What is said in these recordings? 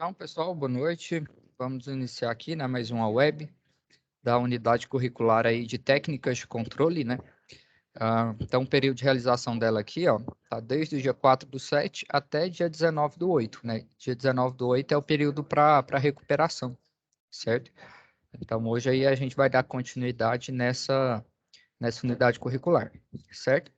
Então, pessoal, boa noite. Vamos iniciar aqui, né, mais uma web da unidade curricular aí de técnicas de controle, né? Então, o período de realização dela aqui, ó, tá desde o dia 4/7 até dia 19/8, né? Dia 19/8 é o período para recuperação, certo? Então, hoje aí a gente vai dar continuidade nessa unidade curricular, certo?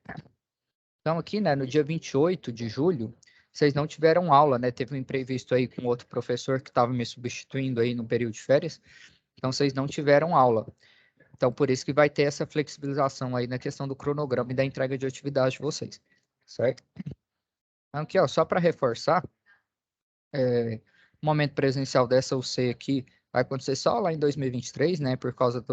Então, aqui, né, no dia 28 de julho, vocês não tiveram aula, né? Teve um imprevisto aí com outro professor que estava me substituindo aí no período de férias. Então, vocês não tiveram aula. Então, por isso que vai ter essa flexibilização aí na questão do cronograma e da entrega de atividade de vocês, certo? Então, aqui, ó, só para reforçar, o momento presencial dessa UC aqui vai acontecer só lá em 2023, né? Por causa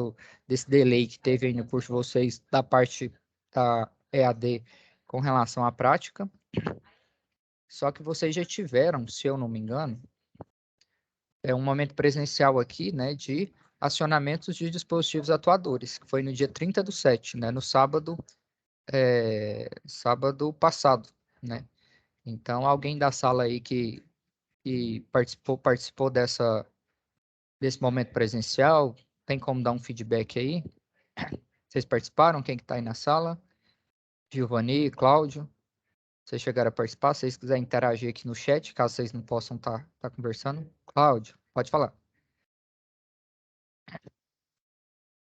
desse delay que teve aí no curso de vocês da parte da EAD com relação à prática. Só que vocês já tiveram, se eu não me engano, um momento presencial aqui, né, de acionamentos de dispositivos atuadores, que foi no dia 30/7, né, no sábado, sábado passado, né? Então, alguém da sala aí que participou desse momento presencial, tem como dar um feedback aí? Vocês participaram? Quem que tá aí na sala? Giovanni, Cláudio? Vocês chegaram a participar? Se vocês quiserem interagir aqui no chat, caso vocês não possam estar conversando. Cláudio, pode falar.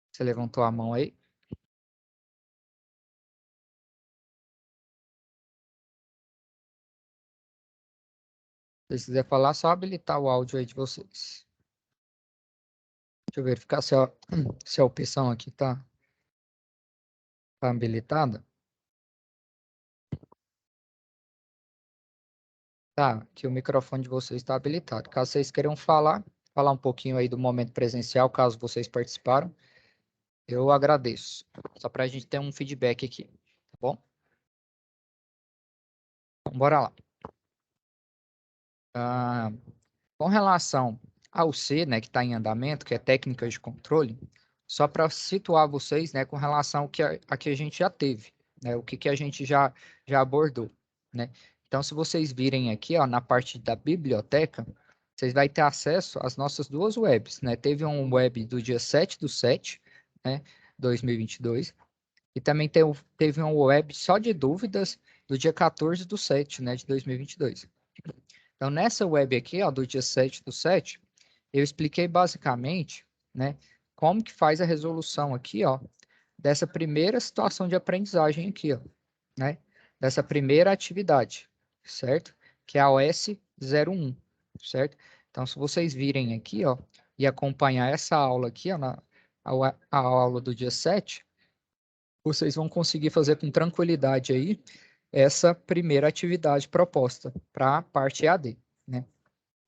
Você levantou a mão aí? Se vocês quiserem falar, só habilitar o áudio aí de vocês. Deixa eu verificar se a opção aqui tá habilitada. Tá, que o microfone de vocês está habilitado. Caso vocês queiram falar um pouquinho aí do momento presencial, caso vocês participaram, eu agradeço. Só para a gente ter um feedback aqui, tá bom? Então, bora lá. Com relação ao C, né, que está em andamento, que é técnicas de controle, só para situar vocês, né, com relação ao que a gente já teve, né, o que a gente já abordou, né? Então, se vocês virem aqui, ó, na parte da biblioteca, vocês vão ter acesso às nossas duas webs, né? Teve um web do dia 7/7, né, 2022, e também teve um web só de dúvidas do dia 14/7, né, de 2022. Então, nessa web aqui, ó, do dia 7/7, eu expliquei basicamente, né, como que faz a resolução aqui, ó, dessa primeira situação de aprendizagem aqui, ó, né, dessa primeira atividade, certo? Que é a OS 01, certo? Então, se vocês virem aqui, ó, e acompanhar essa aula aqui, ó, a aula do dia 7, vocês vão conseguir fazer com tranquilidade aí essa primeira atividade proposta para a parte EAD, né?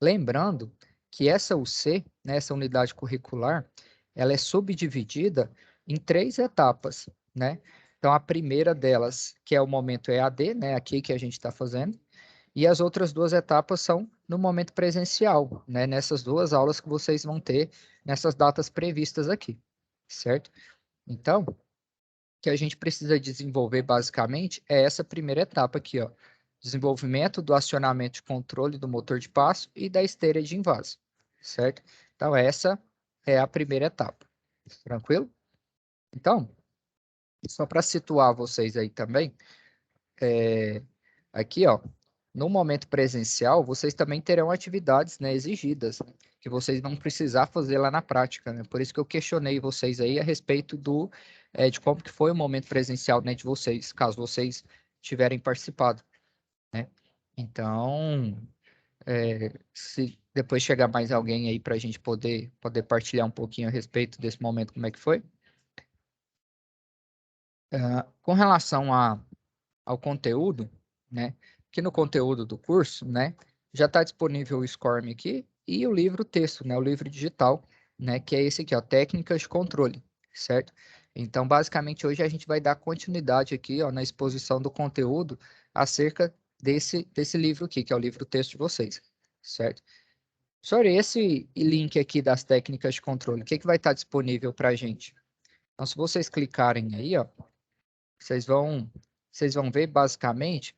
Lembrando que essa UC, né, essa unidade curricular, ela é subdividida em 3 etapas, né? Então, a primeira delas, que é o momento EAD, né, aqui que a gente está fazendo, e as outras 2 etapas são no momento presencial, né, nessas 2 aulas que vocês vão ter nessas datas previstas aqui, certo? Então, o que a gente precisa desenvolver basicamente é essa primeira etapa aqui, ó. Desenvolvimento do acionamento de controle do motor de passo e da esteira de invaso, certo? Então, essa é a primeira etapa. Tranquilo? Então, só para situar vocês aí também, aqui, ó, no momento presencial, vocês também terão atividades, né, exigidas, né, que vocês vão precisar fazer lá na prática, né? Por isso que eu questionei vocês aí a respeito de como que foi o momento presencial, né, de vocês, caso vocês tiverem participado, né? Então, se depois chegar mais alguém aí para a gente poder partilhar um pouquinho a respeito desse momento, como é que foi? Com relação ao conteúdo, né? Que no conteúdo do curso, né? Já está disponível o SCORM aqui e o livro texto, né? O livro digital, né? Que é esse aqui, ó, Técnicas de Controle, certo? Então, basicamente, hoje a gente vai dar continuidade aqui, ó, na exposição do conteúdo acerca desse livro aqui, que é o livro texto de vocês, certo? Sobre esse link aqui das técnicas de controle, o que vai estar disponível para a gente? Então, se vocês clicarem aí, ó, vocês vão ver basicamente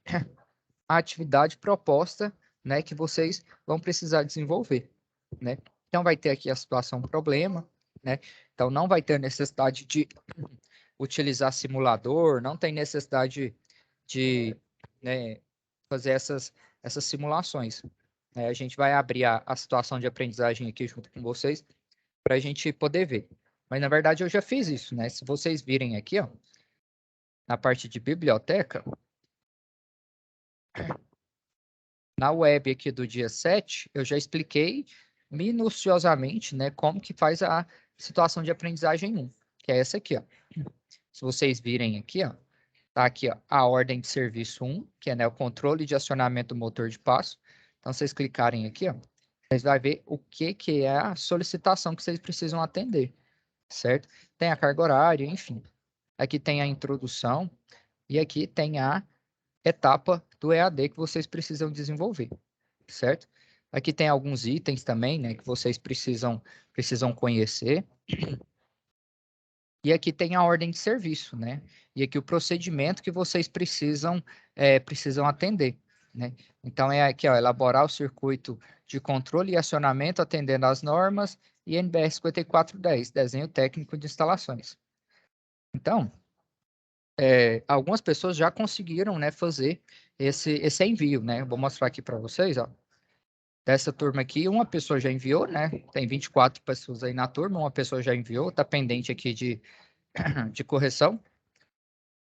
a atividade proposta né, que vocês vão precisar desenvolver, né? Então, vai ter aqui a situação problema, né? Então, não vai ter necessidade de utilizar simulador, não tem necessidade de, né, fazer essas simulações. A gente vai abrir a situação de aprendizagem aqui junto com vocês para a gente poder ver. Mas, na verdade, eu já fiz isso, né? Se vocês virem aqui, ó, na parte de biblioteca, na web aqui do dia 7, eu já expliquei minuciosamente, né, como que faz a situação de aprendizagem 1, que é essa aqui, ó. Se vocês virem aqui, ó, tá aqui, ó, a ordem de serviço 1, que é, né, o controle de acionamento do motor de passo. Então, vocês clicarem aqui, ó, vocês vão ver o que é a solicitação que vocês precisam atender, certo? Tem a carga horária, enfim. Aqui tem a introdução e aqui tem a etapa do EAD que vocês precisam desenvolver, certo? Aqui tem alguns itens também, né, que vocês precisam conhecer. E aqui tem a ordem de serviço, né? E aqui o procedimento que vocês precisam atender, né? Então, é aqui, ó, elaborar o circuito de controle e acionamento atendendo às normas e NBR 5410, desenho técnico de instalações. Então, algumas pessoas já conseguiram, né, fazer esse envio, né? Vou mostrar aqui para vocês, ó. Dessa turma aqui, uma pessoa já enviou, né? Tem 24 pessoas aí na turma, uma pessoa já enviou, tá pendente aqui de correção.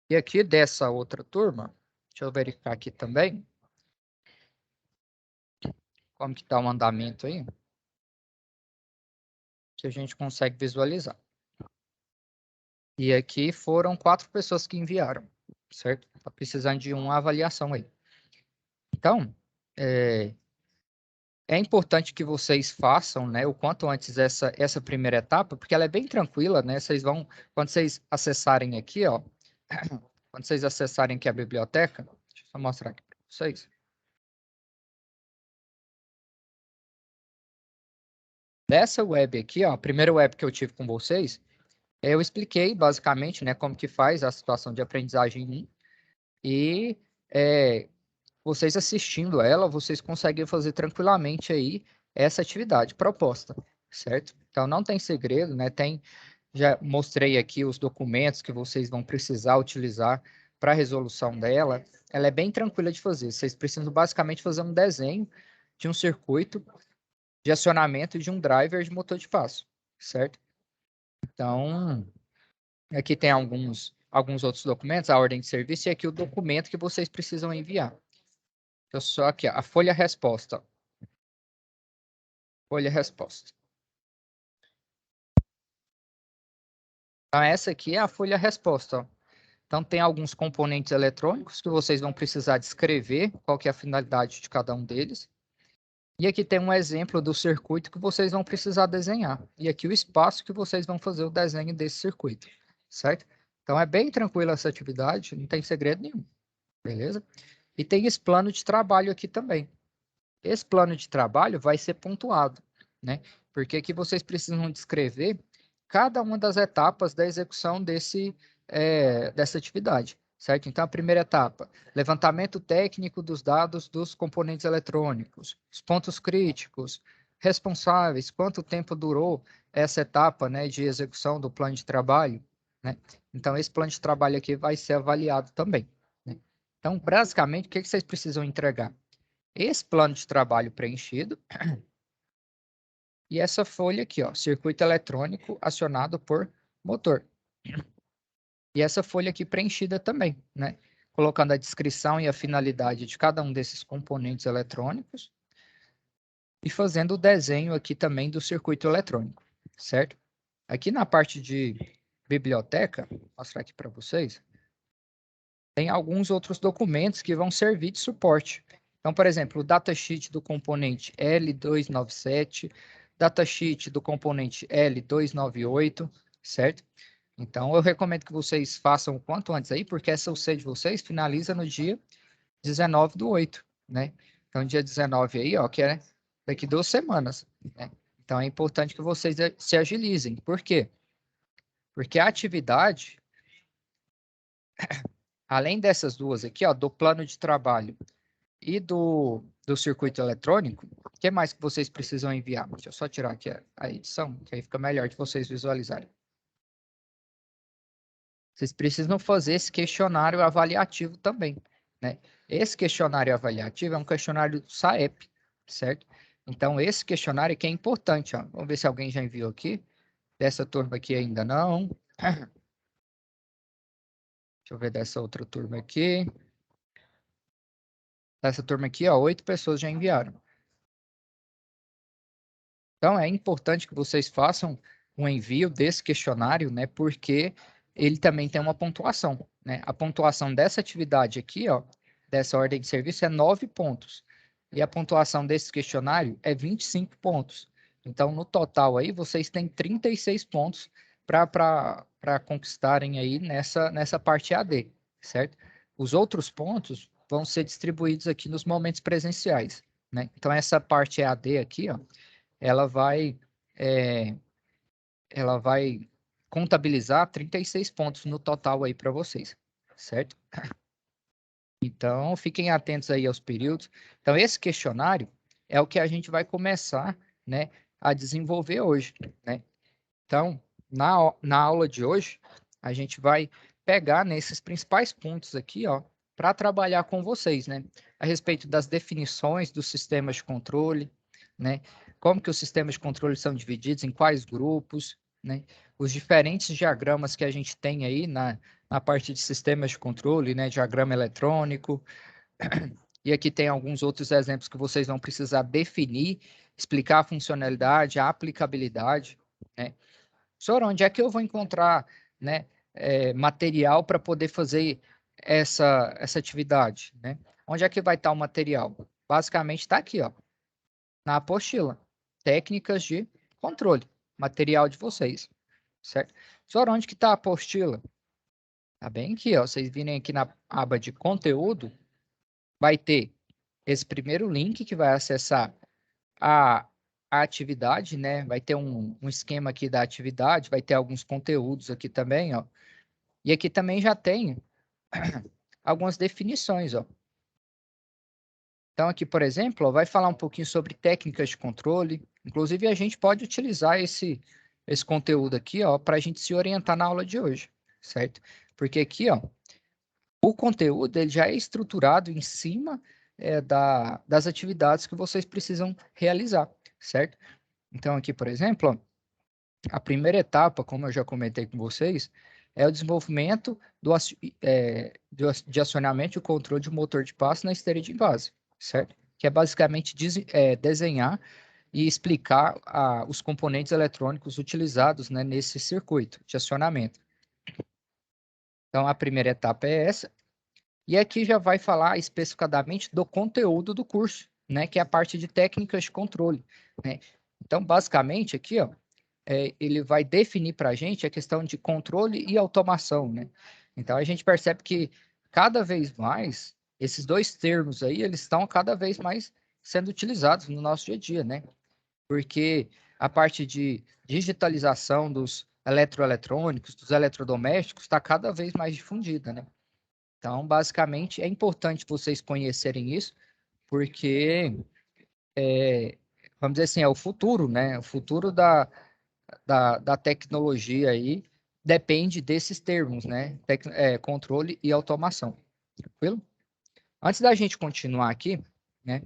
E aqui dessa outra turma, deixa eu verificar aqui também, como que está o andamento aí, que a gente consegue visualizar. E aqui foram 4 pessoas que enviaram, certo? Tá precisando de uma avaliação aí. Então, é importante que vocês façam, né, o quanto antes essa primeira etapa, porque ela é bem tranquila, né? Vocês vão, quando vocês acessarem aqui, ó, quando vocês acessarem aqui a biblioteca, deixa eu só mostrar aqui para vocês. Nessa web aqui, ó, a primeira web que eu tive com vocês, eu expliquei basicamente, né, como que faz a situação de aprendizagem 1 e vocês assistindo ela, vocês conseguem fazer tranquilamente aí essa atividade proposta, certo? Então não tem segredo, né? Já mostrei aqui os documentos que vocês vão precisar utilizar para a resolução dela. Ela é bem tranquila de fazer. Vocês precisam basicamente fazer um desenho de um circuito de acionamento de um driver de motor de passo, certo? Então, aqui tem alguns outros documentos, a ordem de serviço, e aqui o documento que vocês precisam enviar. Eu só aqui, ó, a folha resposta. Folha resposta. Então, essa aqui é a folha resposta, ó. Então, tem alguns componentes eletrônicos que vocês vão precisar descrever qual que é a finalidade de cada um deles. E aqui tem um exemplo do circuito que vocês vão precisar desenhar. E aqui o espaço que vocês vão fazer o desenho desse circuito, certo? Então, é bem tranquila essa atividade, não tem segredo nenhum, beleza? E tem esse plano de trabalho aqui também. Esse plano de trabalho vai ser pontuado, né? Porque aqui vocês precisam descrever cada uma das etapas da execução dessa atividade, certo? Então, a primeira etapa, levantamento técnico dos dados dos componentes eletrônicos, os pontos críticos, responsáveis, quanto tempo durou essa etapa, né, de execução do plano de trabalho, né? Então, esse plano de trabalho aqui vai ser avaliado também, né? Então, basicamente, o que vocês precisam entregar? Esse plano de trabalho preenchido e essa folha aqui, ó, circuito eletrônico acionado por motor. E essa folha aqui preenchida também, né? Colocando a descrição e a finalidade de cada um desses componentes eletrônicos e fazendo o desenho aqui também do circuito eletrônico, certo? Aqui na parte de biblioteca, vou mostrar aqui para vocês, tem alguns outros documentos que vão servir de suporte. Então, por exemplo, o datasheet do componente L297, datasheet do componente L298, certo? Então, eu recomendo que vocês façam o quanto antes aí, porque essa UC de vocês finaliza no dia 19/8, né? Então, dia 19 aí, ó, que é daqui 2 semanas, né? Então, é importante que vocês se agilizem. Por quê? Porque a atividade, além dessas duas aqui, ó, do plano de trabalho e do circuito eletrônico, o que mais que vocês precisam enviar? Deixa eu só tirar aqui a edição, que aí fica melhor de vocês visualizarem. Vocês precisam fazer esse questionário avaliativo também, né? Esse questionário avaliativo é um questionário do SAEP, certo? Então, esse questionário aqui é importante, ó. Vamos ver se alguém já enviou aqui. Dessa turma aqui ainda não. Deixa eu ver dessa outra turma aqui. Dessa turma aqui, ó, 8 pessoas já enviaram. Então, é importante que vocês façam um envio desse questionário, né? Porque ele também tem uma pontuação, né? A pontuação dessa atividade aqui, ó, dessa ordem de serviço é 9 pontos. E a pontuação desse questionário é 25 pontos. Então, no total aí, vocês têm 36 pontos para conquistarem aí nessa parte AD, certo? Os outros pontos vão ser distribuídos aqui nos momentos presenciais, né? Então, essa parte AD aqui, ó, ela vai, é, ela vai contabilizar 36 pontos no total aí para vocês, certo? Então, fiquem atentos aí aos períodos. Então, esse questionário é o que a gente vai começar, né, a desenvolver hoje, né? Então, na aula de hoje, a gente vai pegar nesses principais pontos aqui, ó, para trabalhar com vocês, né? A respeito das definições dos sistemas de controle, né? Como que os sistemas de controle são divididos, em quais grupos, né? Os diferentes diagramas que a gente tem aí na parte de sistemas de controle, né? Diagrama eletrônico. E aqui tem alguns outros exemplos que vocês vão precisar definir, explicar a funcionalidade, a aplicabilidade, né? Senhor, onde é que eu vou encontrar, né, material para poder fazer essa atividade, né? Onde é que vai estar o material? Basicamente está aqui, ó, na apostila. Técnicas de controle, material de vocês, certo? Senhor, onde que está a apostila? Tá bem aqui, ó. Vocês virem aqui na aba de conteúdo, vai ter esse primeiro link que vai acessar a, a atividade, né? Vai ter um esquema aqui da atividade, vai ter alguns conteúdos aqui também, ó. E aqui também já tem algumas definições, ó. Então, aqui, por exemplo, ó, vai falar um pouquinho sobre técnicas de controle. Inclusive, a gente pode utilizar esse conteúdo aqui, ó, para a gente se orientar na aula de hoje, certo? Porque aqui, ó, o conteúdo ele já é estruturado em cima das atividades que vocês precisam realizar, certo? Então, aqui, por exemplo, ó, a primeira etapa, como eu já comentei com vocês, é o desenvolvimento de acionamento e controle de motor de passo na esteira de base, certo? Que é basicamente desenhar e explicar os componentes eletrônicos utilizados, né, nesse circuito de acionamento. Então, a primeira etapa é essa. E aqui já vai falar especificadamente do conteúdo do curso, né, que é a parte de técnicas de controle, né? Então, basicamente, aqui, ó, ele vai definir para a gente a questão de controle e automação, né? Então, a gente percebe que cada vez mais, esses dois termos aí, eles estão cada vez mais sendo utilizados no nosso dia a dia, né? Porque a parte de digitalização dos eletroeletrônicos, dos eletrodomésticos, está cada vez mais difundida, né? Então, basicamente, é importante vocês conhecerem isso, porque, vamos dizer assim, é o futuro, né? O futuro da tecnologia aí depende desses termos, né? Controle e automação. Tranquilo? Antes da gente continuar aqui, né?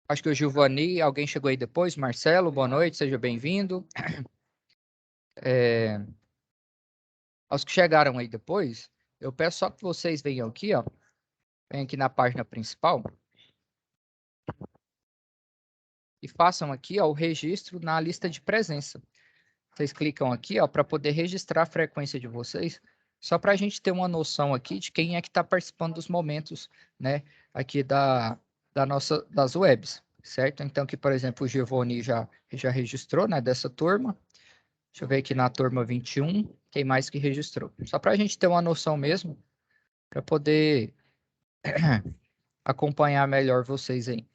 Acho que o Giovanni, alguém chegou aí depois. Marcelo, boa noite, seja bem-vindo. Aos que chegaram aí depois, eu peço só que vocês venham aqui, ó. Venham aqui na página principal e façam aqui, ó, o registro na lista de presença. Vocês clicam aqui, ó, para poder registrar a frequência de vocês, só para a gente ter uma noção aqui de quem é que está participando dos momentos, né, aqui das webs, certo? Então, aqui, por exemplo, o Giovanni já registrou, né, dessa turma. Deixa eu ver aqui na turma 21, quem mais que registrou. Só para a gente ter uma noção mesmo, para poder acompanhar melhor vocês aí.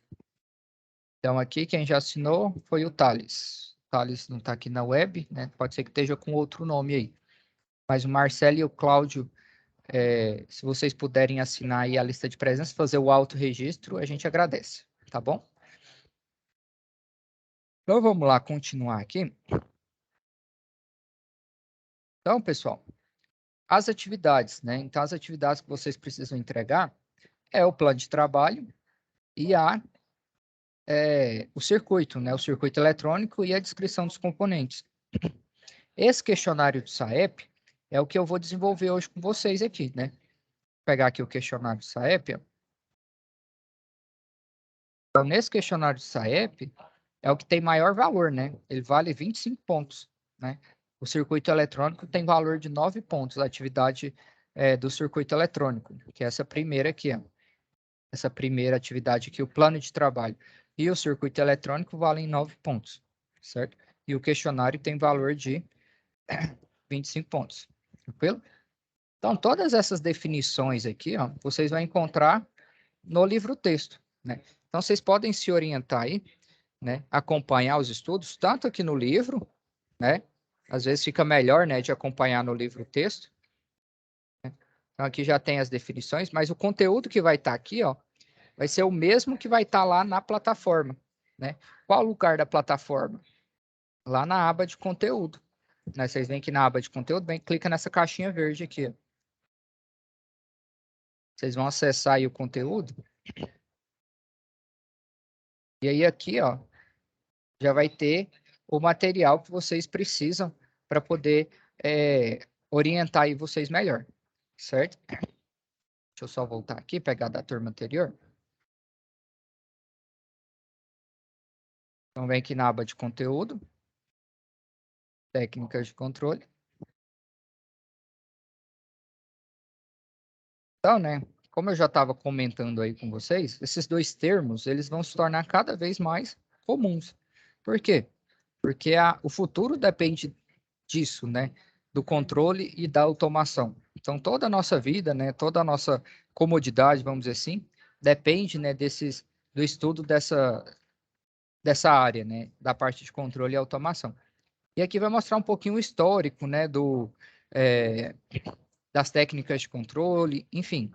Então, aqui quem já assinou foi o Thales. O Thales não está aqui na web, né? Pode ser que esteja com outro nome aí. Mas o Marcelo e o Cláudio Se vocês puderem assinar aí a lista de presença, fazer o autorregistro, a gente agradece, tá bom? Então, vamos lá continuar aqui. Então, pessoal, as atividades, né? Então, as atividades que vocês precisam entregar é o plano de trabalho e o circuito, né? O circuito eletrônico e a descrição dos componentes. Esse questionário do SAEP é o que eu vou desenvolver hoje com vocês aqui, né? Vou pegar aqui o questionário do SAEP. Então, nesse questionário do SAEP, é o que tem maior valor, né? Ele vale 25 pontos, né? O circuito eletrônico tem valor de 9 pontos, a atividade do circuito eletrônico, que é essa primeira aqui, ó. Essa primeira atividade aqui, o plano de trabalho. E o circuito eletrônico valem 9 pontos, certo? E o questionário tem valor de 25 pontos, tranquilo? Então, todas essas definições aqui, ó, vocês vão encontrar no livro-texto, né? Então, vocês podem se orientar aí, né? Acompanhar os estudos, tanto aqui no livro, né? Às vezes fica melhor, né, de acompanhar no livro-texto. Né? Então, aqui já tem as definições, mas o conteúdo que vai estar aqui, ó, vai ser o mesmo que vai estar lá na plataforma, né? Qual o lugar da plataforma? Lá na aba de conteúdo. Né? Vocês vêm aqui na aba de conteúdo, clica nessa caixinha verde aqui. Vocês vão acessar aí o conteúdo. E aí aqui, ó, já vai ter o material que vocês precisam para poder orientar aí vocês melhor, certo? Deixa eu só voltar aqui, pegar da turma anterior. Então, vem aqui na aba de conteúdo, técnicas de controle. Então, né, como eu já estava comentando aí com vocês, esses dois termos, eles vão se tornar cada vez mais comuns. Por quê? Porque o futuro depende disso, né, do controle e da automação. Então, toda a nossa vida, né, toda a nossa comodidade, vamos dizer assim, depende, né, do estudo dessa área, né, da parte de controle e automação. E aqui vai mostrar um pouquinho o histórico, né, das técnicas de controle, enfim,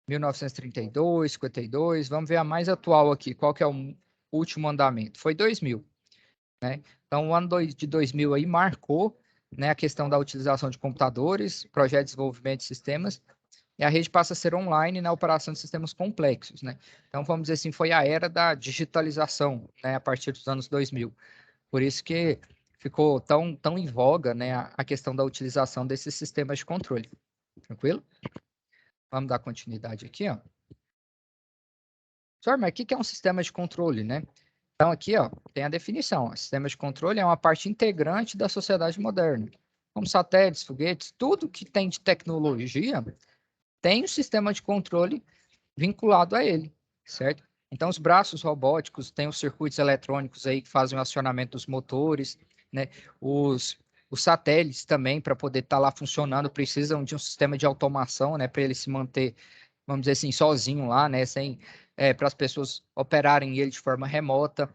1932, 52, vamos ver a mais atual aqui, qual que é o último andamento? Foi 2000, né? Então, o ano de 2000 aí marcou, né, a questão da utilização de computadores, projeto de desenvolvimento de sistemas, e a rede passa a ser online na operação de sistemas complexos, né? Então, vamos dizer assim, foi a era da digitalização, né, a partir dos anos 2000. Por isso que ficou tão em voga, né, a questão da utilização desses sistemas de controle. Tranquilo? Vamos dar continuidade aqui, ó. Senhor, mas o que é um sistema de controle, né? Então, aqui, ó, tem a definição. O sistema de controle é uma parte integrante da sociedade moderna. Como satélites, foguetes, tudo que tem de tecnologia tem um sistema de controle vinculado a ele, certo? Então, os braços robóticos têm os circuitos eletrônicos aí que fazem o acionamento dos motores, né? Os satélites também, para poder estar lá funcionando, precisam de um sistema de automação, né? Para ele se manter, vamos dizer assim, sozinho lá, né? Para as pessoas operarem ele de forma remota.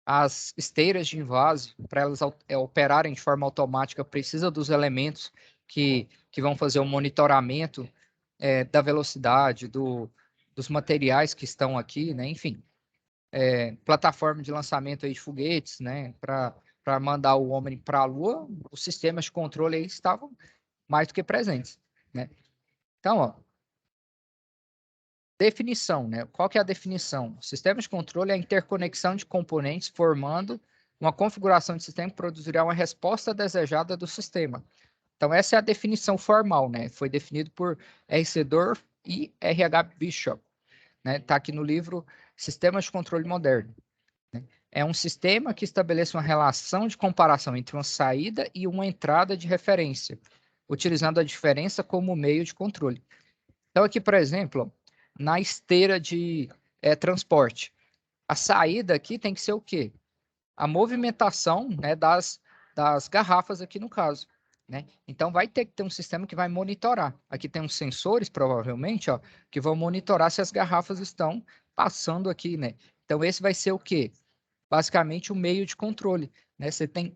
As esteiras de invase, para elas operarem de forma automática, precisa dos elementos que vão fazer o monitoramento da velocidade, dos materiais que estão aqui, né? Enfim, plataforma de lançamento aí de foguetes, né? Para mandar o homem para a Lua, os sistemas de controle aí estavam mais do que presentes, né? Então, ó, definição, né? Qual que é a definição? O sistema de controle é a interconexão de componentes formando uma configuração de sistema que produzirá uma resposta desejada do sistema. Então, essa é a definição formal, né? Foi definido por R.C. Dorff e R.H. Bishop, né? Está aqui no livro Sistemas de Controle Moderno. Né? É um sistema que estabelece uma relação de comparação entre uma saída e uma entrada de referência, utilizando a diferença como meio de controle. Então, aqui, por exemplo, na esteira de transporte, a saída aqui tem que ser o quê? A movimentação, né, das garrafas aqui no caso. Né? Então, vai ter que ter um sistema que vai monitorar. Aqui tem uns sensores, provavelmente, ó, que vão monitorar se as garrafas estão passando aqui. Né? Então, esse vai ser o quê? Basicamente, o meio de controle. Né? Você tem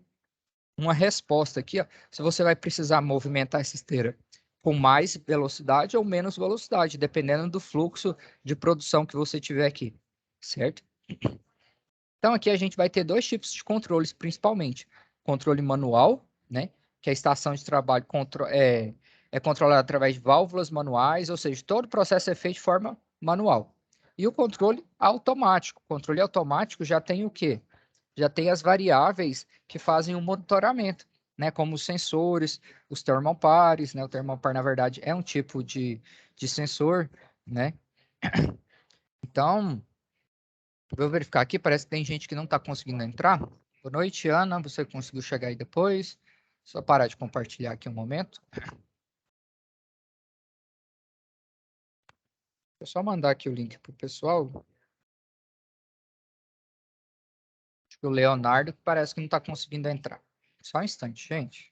uma resposta aqui. Ó, se você vai precisar movimentar essa esteira com mais velocidade ou menos velocidade, dependendo do fluxo de produção que você tiver aqui, certo? Então, aqui a gente vai ter dois tipos de controles, principalmente. Controle manual, né? Que a estação de trabalho é controlada através de válvulas manuais, ou seja, todo o processo é feito de forma manual. E o controle automático. O controle automático já tem o quê? Já tem as variáveis que fazem o monitoramento, né? Como os sensores, os thermopares, né? O thermopar, na verdade, é um tipo de sensor, né? Então, vou verificar aqui, parece que tem gente que não está conseguindo entrar. Boa noite, Ana, você conseguiu chegar aí depois? Só parar de compartilhar aqui um momento. Vou só mandar aqui o link para o pessoal. Acho que o Leonardo parece que não está conseguindo entrar. Só um instante, gente.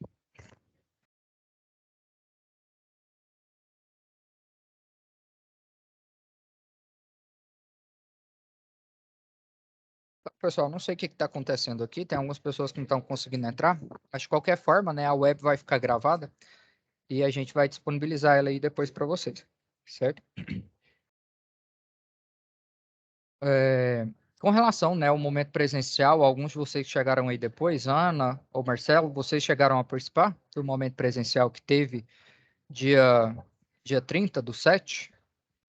Pessoal, não sei o que está acontecendo aqui. Tem algumas pessoas que não estão conseguindo entrar. Mas, de qualquer forma, né, a web vai ficar gravada e a gente vai disponibilizar ela aí depois para vocês, certo? Com relação, né, ao momento presencial, alguns de vocês que chegaram aí depois, Ana ou Marcelo, vocês chegaram a participar do momento presencial que teve dia, dia 30/7,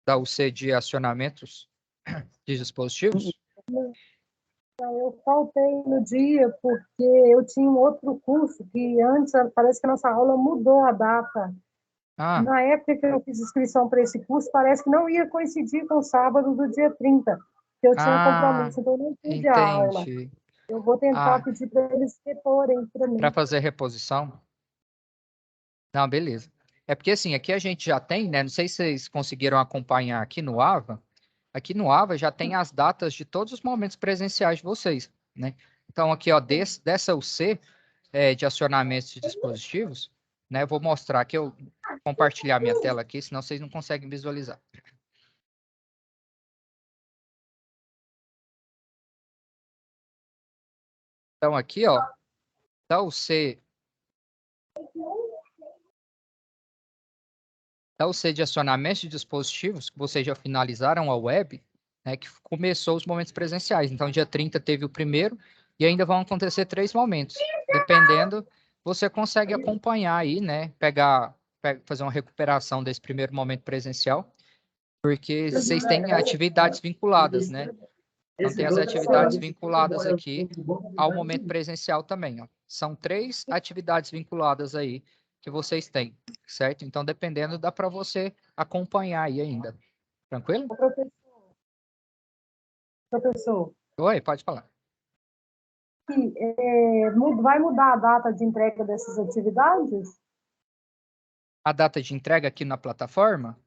da UC de acionamentos de dispositivos? Eu faltei no dia porque eu tinha um outro curso que antes, parece que a nossa aula mudou a data. Ah, Na época que eu fiz inscrição para esse curso, parece que não ia coincidir com o sábado do dia 30, que eu tinha ah, compromisso, então eu não pude a aula. entendi. Eu vou tentar Ah, pedir para eles reporem para para mim. fazer reposição? Não, beleza. É porque assim, aqui a gente já tem, né? Não sei se vocês conseguiram acompanhar aqui no AVA. Aqui no AVA já tem as datas de todos os momentos presenciais de vocês, né? Então, aqui, ó, dessa UC, de acionamentos de dispositivos, né? Eu vou mostrar aqui, eu compartilhar minha tela aqui, senão vocês não conseguem visualizar. Então, aqui, ó, da UC, de acionamentos de dispositivos, que vocês já finalizaram a web, né? Que começou os momentos presenciais. Então, dia 30 teve o primeiro, e ainda vão acontecer 3 momentos. Dependendo, você consegue acompanhar aí, né? Fazer uma recuperação desse primeiro momento presencial, porque vocês têm atividades vinculadas, né? Então, tem as atividades vinculadas aqui ao momento presencial também, ó. São 3 atividades vinculadas aí que vocês têm, certo? Então, dependendo, dá para você acompanhar aí ainda. Tranquilo? Professor, Oi, pode falar. vai mudar a data de entrega dessas atividades? A data de entrega aqui na plataforma?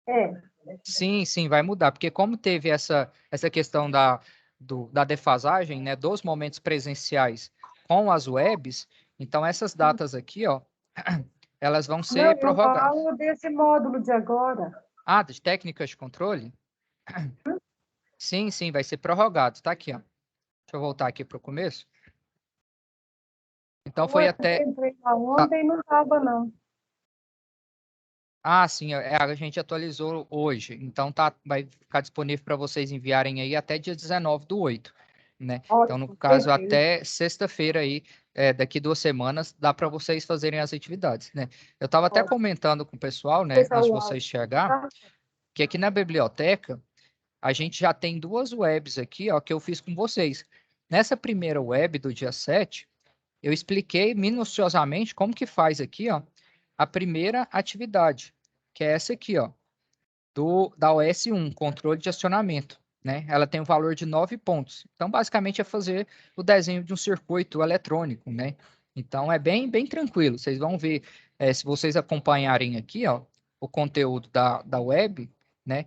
É. Sim, sim, vai mudar, porque como teve essa questão da defasagem, né, dos momentos presenciais com as webs, então essas datas aqui, ó, elas vão Não, ser eu prorrogadas. falo desse módulo de agora. Ah, de técnicas de controle? Sim, sim, vai ser prorrogado. Tá aqui, ó. Deixa eu voltar aqui para o começo. Então Eu foi até. entrei lá Tá. ontem e não estava, não. Ah, sim, a gente atualizou hoje. Então vai ficar disponível para vocês enviarem aí até dia 19/8, né? Então, no Ótimo, caso, perfeito. até sexta-feira aí, daqui 2 semanas, dá para vocês fazerem as atividades, né? Eu estava até Ótimo. comentando com o pessoal, né, Esse é antes de o vocês áudio, chegar, tá? que aqui na biblioteca a gente já tem 2 webs aqui, ó, que eu fiz com vocês. Nessa primeira web do dia 7, eu expliquei minuciosamente como que faz aqui, ó, a primeira atividade, que é essa aqui, ó, da OS1, controle de acionamento, né? Ela tem um valor de 9 pontos. Então, basicamente, é fazer o desenho de um circuito eletrônico, né? Então, é bem tranquilo. Vocês vão ver, se vocês acompanharem aqui, ó, o conteúdo da web, né?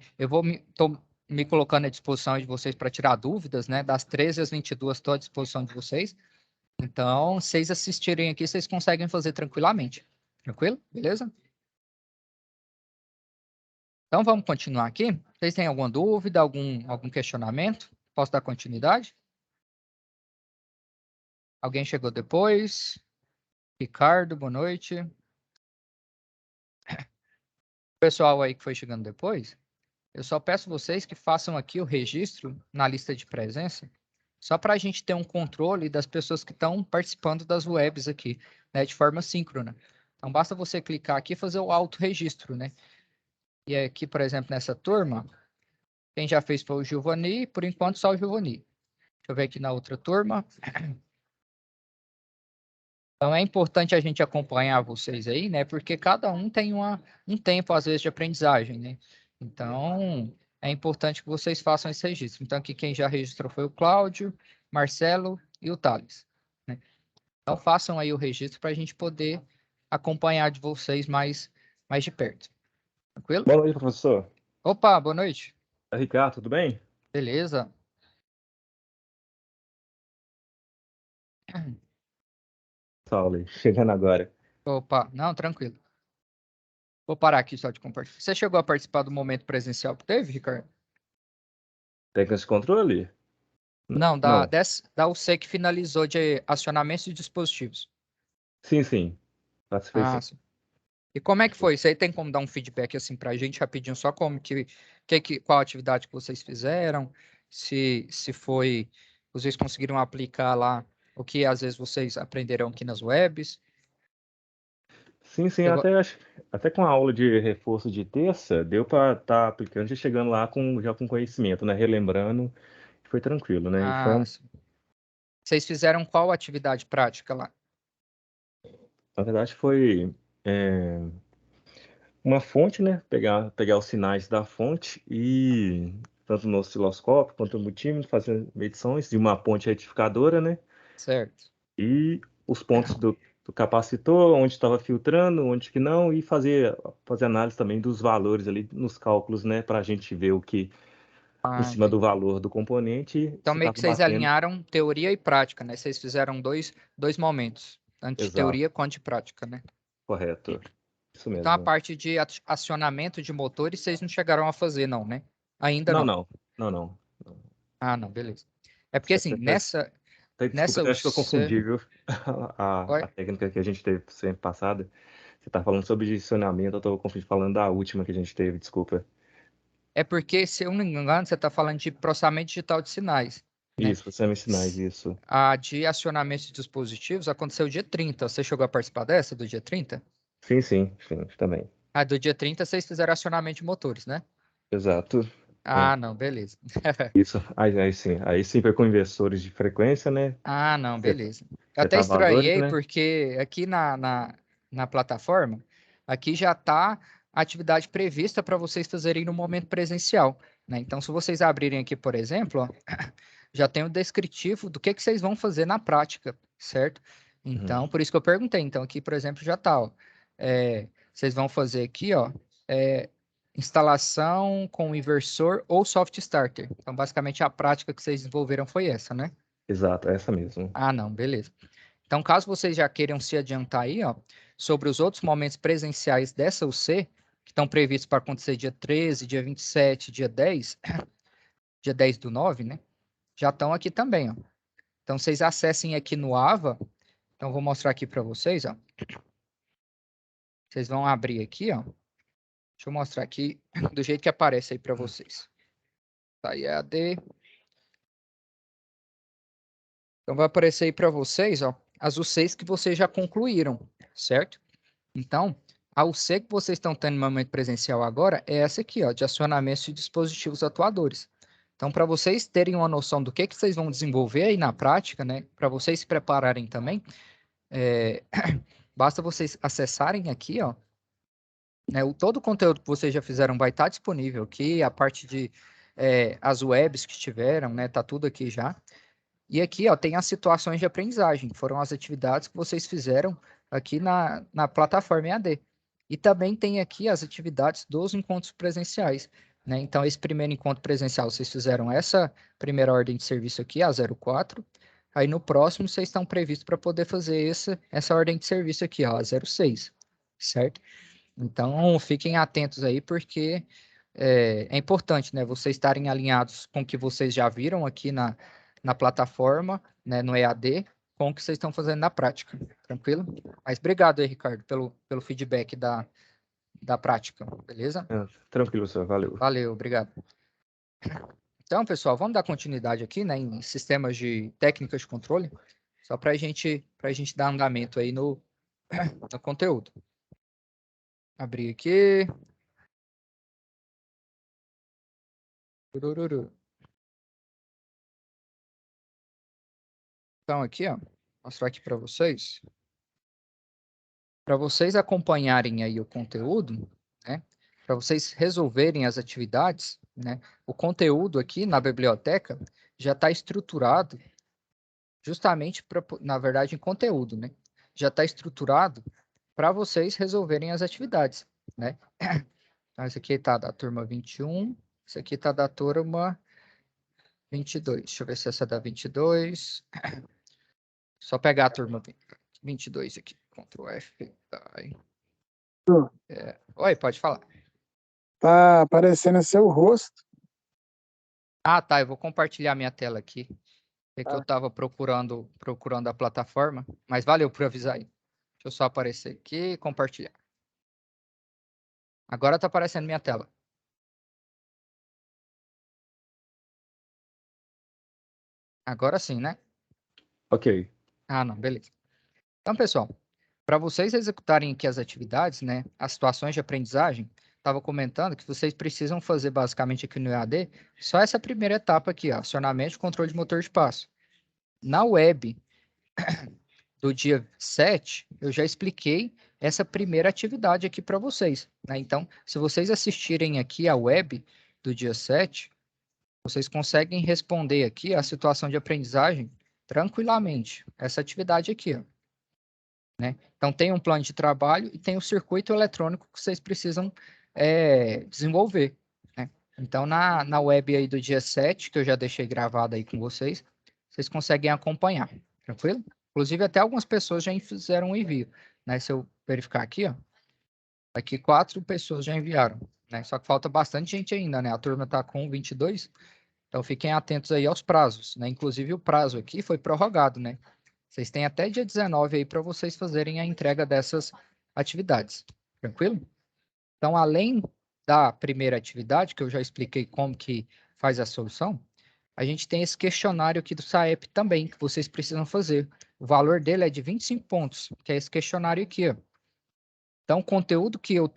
Tô me colocando à disposição de vocês para tirar dúvidas, né? Das 13 às 22, estou à disposição de vocês. Então, vocês assistirem aqui, vocês conseguem fazer tranquilamente. Tranquilo? Beleza? Então, vamos continuar aqui. Vocês têm alguma dúvida, algum questionamento? Posso dar continuidade? Alguém chegou depois? Ricardo, boa noite. Pessoal aí que foi chegando depois, eu só peço vocês que façam aqui o registro na lista de presença, só para a gente ter um controle das pessoas que estão participando das webs aqui, né, de forma síncrona. Então, basta você clicar aqui e fazer o autorregistro, né? E aqui, por exemplo, nessa turma, quem já fez foi o Giovanni, por enquanto só o Giovanni. Deixa eu ver aqui na outra turma. Então, é importante a gente acompanhar vocês aí, né? Porque cada um tem um tempo, às vezes, de aprendizagem, né? Então, é importante que vocês façam esse registro. Então, aqui quem já registrou foi o Cláudio, Marcelo e o Thales, né? Então, façam aí o registro para a gente poder acompanhar de vocês mais de perto. Tranquilo? Boa noite, professor. Opa, boa noite. É Ricardo, tudo bem? Beleza? Saulo, chegando agora. Opa, não, tranquilo. Vou parar aqui só de compartilhar. Você chegou a participar do momento presencial que teve, Ricardo? Técnica de controle? Não, Não. da UC que finalizou de acionamentos de dispositivos. Sim. Participei sim. Ah, sim. E como é que foi? Isso aí tem como dar um feedback assim pra gente rapidinho, só como qual atividade que vocês fizeram, se foi, vocês conseguiram aplicar lá o que às vezes vocês aprenderam aqui nas webs. Sim, Chegou- até com a aula de reforço de terça, deu para estar aplicando e chegando lá já com conhecimento, né? Relembrando, foi tranquilo, né? E foi, Ah, sim. Vocês fizeram qual atividade prática lá? na verdade, foi uma fonte, né? Pegar os sinais da fonte e tanto no osciloscópio quanto no multímetro, fazer medições de uma ponte retificadora, né? Certo. E os pontos do capacitor, onde estava filtrando, onde que não, e fazer análise também dos valores ali nos cálculos, né, para a gente ver o que, em Ah, cima do entendi. valor do componente, Então se meio que estava vocês batendo. alinharam teoria e prática, né? Vocês fizeram dois momentos, tanto de Exato, teoria quanto de prática, né? correto. Isso Então, a mesmo. parte de acionamento de motores, vocês não chegaram a fazer, não, né? Ainda Não, não. não, não, não. Ah, não, beleza. É porque, Isso assim, até faz- Desculpa, nessa eu acho que eu UC... confundi, viu? Oi? A técnica que a gente teve sempre passada. Você está falando sobre direcionamento, eu estou confundindo falando da última que a gente teve, desculpa. É porque, se eu não me engano, você está falando de processamento digital de sinais, né? Isso, você me sinais, isso. A de acionamento de dispositivos aconteceu dia 30. Você chegou a participar dessa, do dia 30? Sim, também. Ah, do dia 30 vocês fizeram acionamento de motores, né? Exato. É. Ah, não, beleza. Isso, aí sim foi com inversores de frequência, né? Ah, não, beleza. Eu até Setar valores, estranhei né? porque aqui na plataforma, aqui já está a atividade prevista para vocês fazerem no momento presencial, né? Então, se vocês abrirem aqui, por exemplo, ó, já tem o descritivo do que vocês vão fazer na prática, certo? Uhum. Então, por isso que eu perguntei. Então, aqui, por exemplo, já está, ó. Vocês vão fazer aqui, ó, é, instalação com inversor ou soft starter. Então, basicamente, a prática que vocês desenvolveram foi essa, né? Exato, é essa mesmo. Ah, não, beleza. Então, caso vocês já queiram se adiantar aí, ó, sobre os outros momentos presenciais dessa UC, que estão previstos para acontecer dia 13, dia 27, dia 10, dia 10 do 9, né? Já estão aqui também, ó. Então, vocês acessem aqui no AVA. Então, vou mostrar aqui para vocês, ó. Vocês vão abrir aqui, ó. Deixa eu mostrar aqui do jeito que aparece aí para vocês. Tá, EAD. Então, vai aparecer aí para vocês, ó, as UCs que vocês já concluíram, certo? Então, a UC que vocês estão tendo no momento presencial agora é essa aqui, ó, de acionamento de dispositivos atuadores. Então, para vocês terem uma noção do que vocês vão desenvolver aí na prática, né, para vocês se prepararem também, basta vocês acessarem aqui, ó, né, todo o conteúdo que vocês já fizeram vai estar disponível aqui, a parte de as webs que tiveram, né, tá tudo aqui já. E aqui, ó, tem as situações de aprendizagem, que foram as atividades que vocês fizeram aqui na plataforma EAD. E também tem aqui as atividades dos encontros presenciais, né? Então, esse primeiro encontro presencial, vocês fizeram essa primeira ordem de serviço aqui, a 04. Aí, no próximo, vocês estão previstos para poder fazer essa ordem de serviço aqui, ó, a 06, certo? Então, fiquem atentos aí, porque é importante, né? Vocês estarem alinhados com o que vocês já viram aqui na plataforma, né, no EAD, com o que vocês estão fazendo na prática. Tranquilo? Mas obrigado aí, Ricardo, pelo feedback da prática, beleza? Tranquilo, senhor. Valeu. Valeu, obrigado. Então, pessoal, vamos dar continuidade aqui, né, em sistemas de técnicas de controle, só para a gente dar andamento aí no conteúdo. Abrir aqui. Então, aqui, ó, mostrar aqui para vocês acompanharem aí o conteúdo, né, para vocês resolverem as atividades, né, o conteúdo aqui na biblioteca já está estruturado justamente para, na verdade, em conteúdo, né, já está estruturado para vocês resolverem as atividades, né. Então, esse aqui está da turma 21, esse aqui está da turma 22. Deixa eu ver se essa é da 22. Só pegar a turma 22 aqui. Ctrl F. Oi, pode falar. Tá aparecendo seu rosto. Ah, tá. Eu vou compartilhar minha tela aqui. É que eu estava procurando a plataforma, mas valeu por avisar aí. Deixa eu só aparecer aqui e compartilhar. Agora está aparecendo minha tela. Agora sim, né? Ok. Ah, não, beleza. Então, pessoal, para vocês executarem aqui as atividades, né, as situações de aprendizagem, estava comentando que vocês precisam fazer basicamente aqui no EAD só essa primeira etapa aqui, ó, acionamento e controle de motor de passo. Na web do dia 7, eu já expliquei essa primeira atividade aqui para vocês, né? Então, se vocês assistirem aqui a web do dia 7, vocês conseguem responder aqui a situação de aprendizagem tranquilamente. Essa atividade aqui, ó. Né? Então, tem um plano de trabalho e tem o circuito eletrônico que vocês precisam desenvolver. Né? Então, na web aí do dia 7, que eu já deixei gravado aí com vocês, vocês conseguem acompanhar, tranquilo? Inclusive, até algumas pessoas já fizeram um envio. Né? Se eu verificar aqui, ó, aqui 4 pessoas já enviaram. Né? Só que falta bastante gente ainda, né? A turma está com 22, então fiquem atentos aí aos prazos. Né? Inclusive, o prazo aqui foi prorrogado, né? Vocês têm até dia 19 aí para vocês fazerem a entrega dessas atividades. Tranquilo? Então, além da primeira atividade, que eu já expliquei como que faz a solução, a gente tem esse questionário aqui do SAEP também, que vocês precisam fazer. O valor dele é de 25 pontos, que é esse questionário aqui, ó. Então, o conteúdo que eu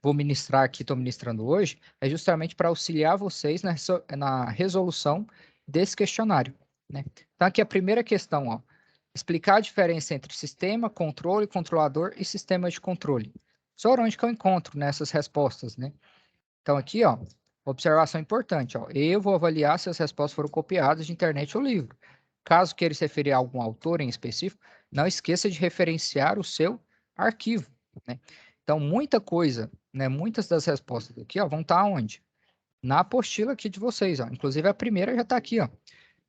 vou ministrar aqui, estou ministrando hoje, é justamente para auxiliar vocês na resolução desse questionário. Né? Então, aqui a primeira questão, ó, explicar a diferença entre sistema, controle, controlador e sistema de controle. Só onde que eu encontro nessas respostas, né? Então, aqui, ó, observação importante, ó, eu vou avaliar se as respostas foram copiadas de internet ou livro. Caso queira se referir a algum autor em específico, não esqueça de referenciar o seu arquivo, né? Então, muita coisa, né, muitas das respostas aqui, ó, vão estar onde? Na apostila aqui de vocês, ó. Inclusive, a primeira já está aqui, ó.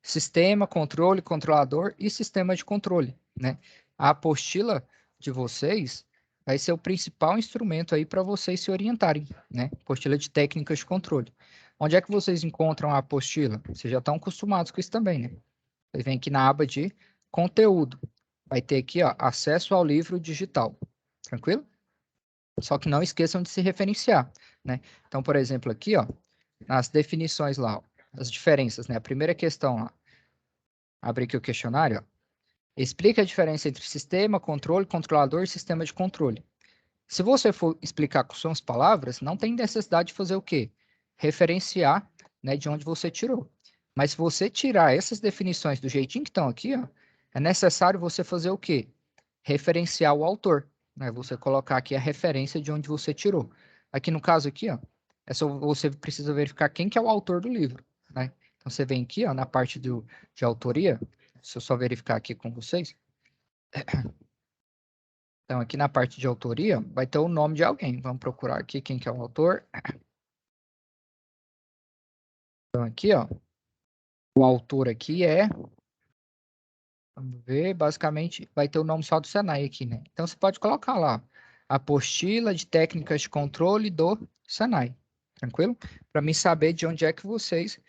Sistema, controle, controlador e sistema de controle, né? A apostila de vocês vai ser o principal instrumento aí para vocês se orientarem, né? Apostila de técnicas de controle. Onde é que vocês encontram a apostila? Vocês já estão acostumados com isso também, né? Vocês vêm aqui na aba de conteúdo. Vai ter aqui, ó, acesso ao livro digital. Tranquilo? Só que não esqueçam de se referenciar, né? Então, por exemplo, aqui, ó, nas definições lá, ó, as diferenças, né? A primeira questão lá, abre aqui o questionário, ó. Explica a diferença entre sistema, controle, controlador e sistema de controle. Se você for explicar com suas palavras, não tem necessidade de fazer o quê? Referenciar, né, de onde você tirou. Mas se você tirar essas definições do jeitinho que estão aqui, ó, é necessário você fazer o quê? Referenciar o autor, né? Você colocar aqui a referência de onde você tirou. Aqui no caso aqui, ó, é só você precisa verificar quem que é o autor do livro, né? Então você vem aqui, ó, na parte de autoria, se eu só verificar aqui com vocês. Então, aqui na parte de autoria, vai ter o nome de alguém. Vamos procurar aqui quem que é o autor. Então, aqui, ó, o autor aqui é... Vamos ver, basicamente, vai ter o nome só do Senai aqui, né? Então, você pode colocar lá, apostila de técnicas de controle do Senai. Tranquilo? Para mim saber de onde é que vocês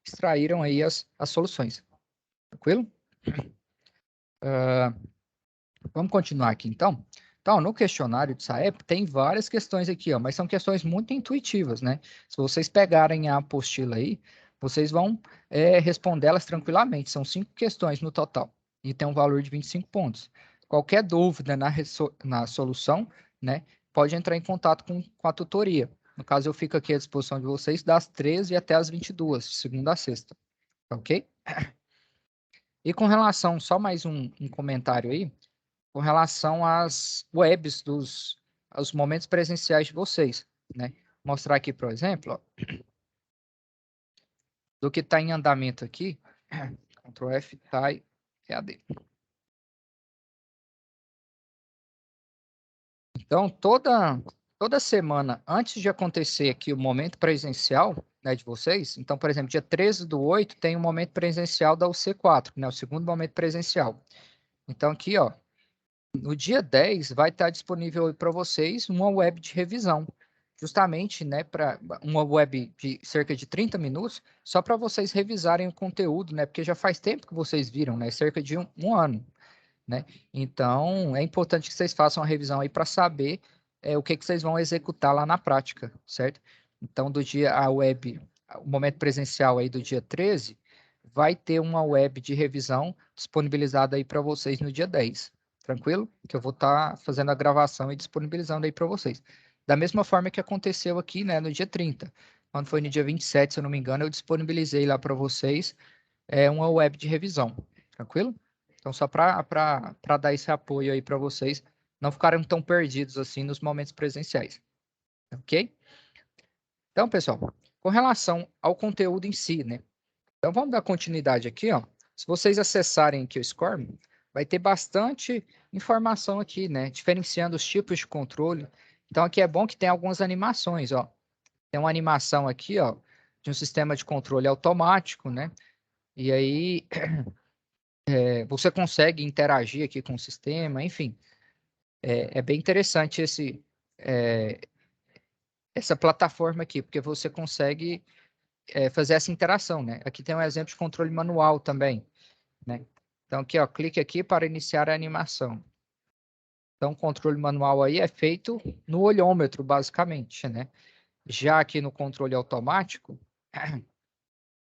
extraíram aí as soluções. Tranquilo? Vamos continuar aqui, então. Então, no questionário de SAEP tem várias questões aqui, ó, mas são questões muito intuitivas, né? Se vocês pegarem a apostila aí, vocês vão respondê-las tranquilamente. São 5 questões no total e tem um valor de 25 pontos. Qualquer dúvida na solução, né, pode entrar em contato com a tutoria. No caso, eu fico aqui à disposição de vocês das 13 até as 22, de segunda a sexta, ok? E com relação, só mais um comentário aí, com relação às webs aos momentos presenciais de vocês, né? Mostrar aqui, por exemplo, ó, do que está em andamento aqui, Ctrl F, tá, EAD. Então, toda semana, antes de acontecer aqui o momento presencial, né, de vocês, então, por exemplo, dia 13/8 tem um momento presencial da UC4, né, o segundo momento presencial. Então, aqui, ó, no dia 10 vai estar disponível para vocês uma web de revisão, justamente, né, para uma web de cerca de 30 minutos, só para vocês revisarem o conteúdo, né, porque já faz tempo que vocês viram, né, cerca de um ano, né? Então, é importante que vocês façam a revisão aí para saber o que vocês vão executar lá na prática, certo? Então, o momento presencial aí do dia 13, vai ter uma web de revisão disponibilizada aí para vocês no dia 10, tranquilo? Que eu vou estar fazendo a gravação e disponibilizando aí para vocês. Da mesma forma que aconteceu aqui, né, no dia 30. Quando foi no dia 27, se eu não me engano, eu disponibilizei lá para vocês uma web de revisão, tranquilo? Então, só para dar esse apoio aí para vocês não ficarem tão perdidos assim nos momentos presenciais, ok? Então, pessoal, com relação ao conteúdo em si, né? Então, vamos dar continuidade aqui, ó. Se vocês acessarem aqui o SCORM, vai ter bastante informação aqui, né? Diferenciando os tipos de controle. Então, aqui é bom que tem algumas animações, ó. Tem uma animação aqui, ó, de um sistema de controle automático, né? E aí, você consegue interagir aqui com o sistema, enfim. É bem interessante essa plataforma aqui, porque você consegue fazer essa interação, né? Aqui tem um exemplo de controle manual também, né? Então, aqui, ó, clique aqui para iniciar a animação. Então, o controle manual aí é feito no olhômetro, basicamente, né? Já aqui no controle automático,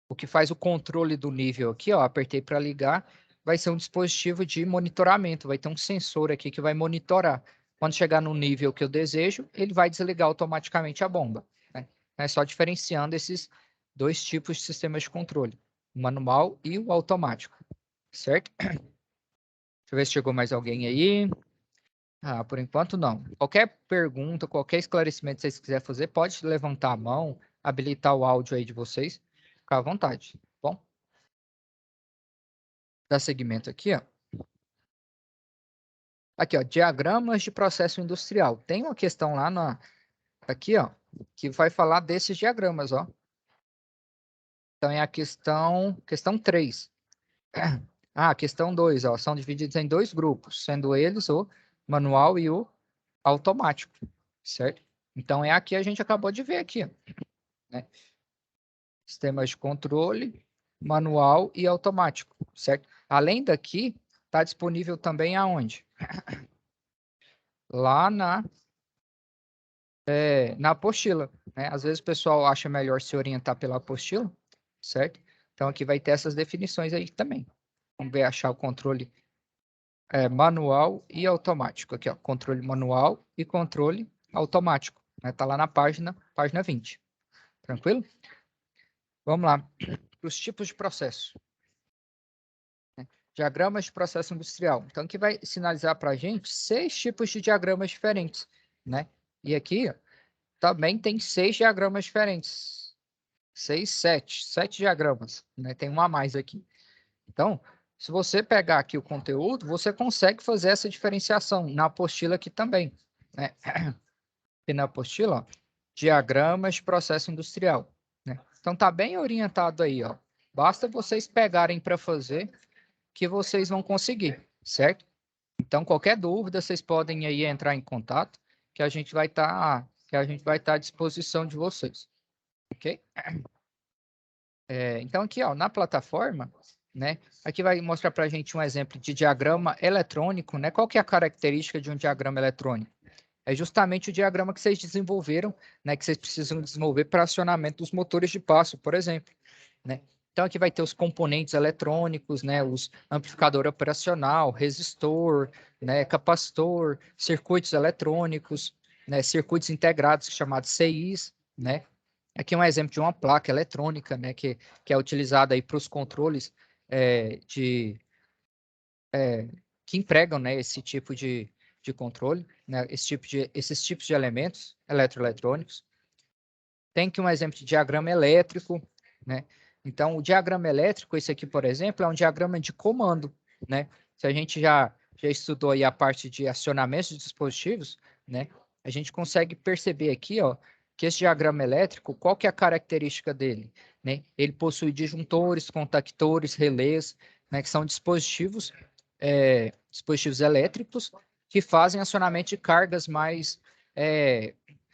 o que faz o controle do nível aqui, ó, apertei para ligar, vai ser um dispositivo de monitoramento, vai ter um sensor aqui que vai monitorar. Quando chegar no nível que eu desejo, ele vai desligar automaticamente a bomba, né? É só diferenciando esses dois tipos de sistemas de controle, o manual e o automático, certo? Deixa eu ver se chegou mais alguém aí. Ah, por enquanto não. Qualquer pergunta, qualquer esclarecimento que vocês quiserem fazer, pode levantar a mão, habilitar o áudio aí de vocês, ficar à vontade, tá bom? Dar seguimento aqui, ó. Aqui, ó, diagramas de processo industrial. Tem uma questão lá aqui, ó, que vai falar desses diagramas, ó. Então, é a questão 3. Ah, questão 2, ó, são divididos em 2 grupos, sendo eles o manual e o automático, certo? Então, é aqui a gente acabou de ver aqui, ó, né? Sistemas de controle, manual e automático, certo? Além daqui, está disponível também aonde? Lá na apostila, né? Às vezes o pessoal acha melhor se orientar pela apostila, certo? Então, aqui vai ter essas definições aí também. Vamos ver, achar o controle manual e automático. Aqui, ó, controle manual e controle automático. Né? Tá lá na página 20. Tranquilo? Vamos lá. Os tipos de processo. Diagramas de processo industrial. Então, aqui vai sinalizar para a gente 6 tipos de diagramas diferentes, né? E aqui, ó, também tem 6 diagramas diferentes. 7 diagramas, né? Tem um a mais aqui. Então, se você pegar aqui o conteúdo, você consegue fazer essa diferenciação na apostila aqui também, né? E na apostila, ó, diagramas de processo industrial, né? Então, tá bem orientado aí, ó. Basta vocês pegarem para fazer que vocês vão conseguir, certo? Então, qualquer dúvida, vocês podem aí entrar em contato, que a gente vai estar à disposição de vocês, ok? Então, aqui, ó, na plataforma, né? Aqui vai mostrar para a gente um exemplo de diagrama eletrônico, né? Qual que é a característica de um diagrama eletrônico? É justamente o diagrama que vocês desenvolveram, né? Que vocês precisam desenvolver para acionamento dos motores de passo, por exemplo, né? Então, aqui vai ter os componentes eletrônicos, né? Os amplificador operacional, resistor, né? Capacitor, circuitos eletrônicos, né? Circuitos integrados, chamados CIs, né? Aqui é um exemplo de uma placa eletrônica, né? Que é utilizada aí para os controles que empregam, né? Esse tipo de controle, né? Esses tipos de elementos eletroeletrônicos. Tem aqui um exemplo de diagrama elétrico, né? Então, o diagrama elétrico, esse aqui, por exemplo, é um diagrama de comando, né? Se a gente já estudou aí a parte de acionamento de dispositivos, né? A gente consegue perceber aqui, ó, que esse diagrama elétrico, qual que é a característica dele, né? Ele possui disjuntores, contactores, relés, né? Que são dispositivos elétricos que fazem acionamento de cargas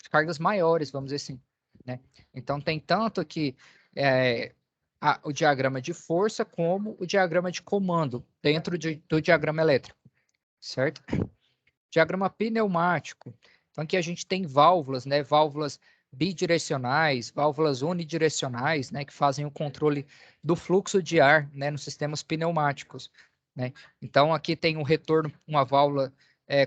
cargas maiores, vamos dizer assim, né? Então, tem tanto aqui o diagrama de força como o diagrama de comando dentro do diagrama elétrico, certo? Diagrama pneumático. Então, aqui a gente tem válvulas, né? Válvulas bidirecionais, válvulas unidirecionais, né? Que fazem o controle do fluxo de ar, né? Nos sistemas pneumáticos, né? Então, aqui tem um retorno, uma válvula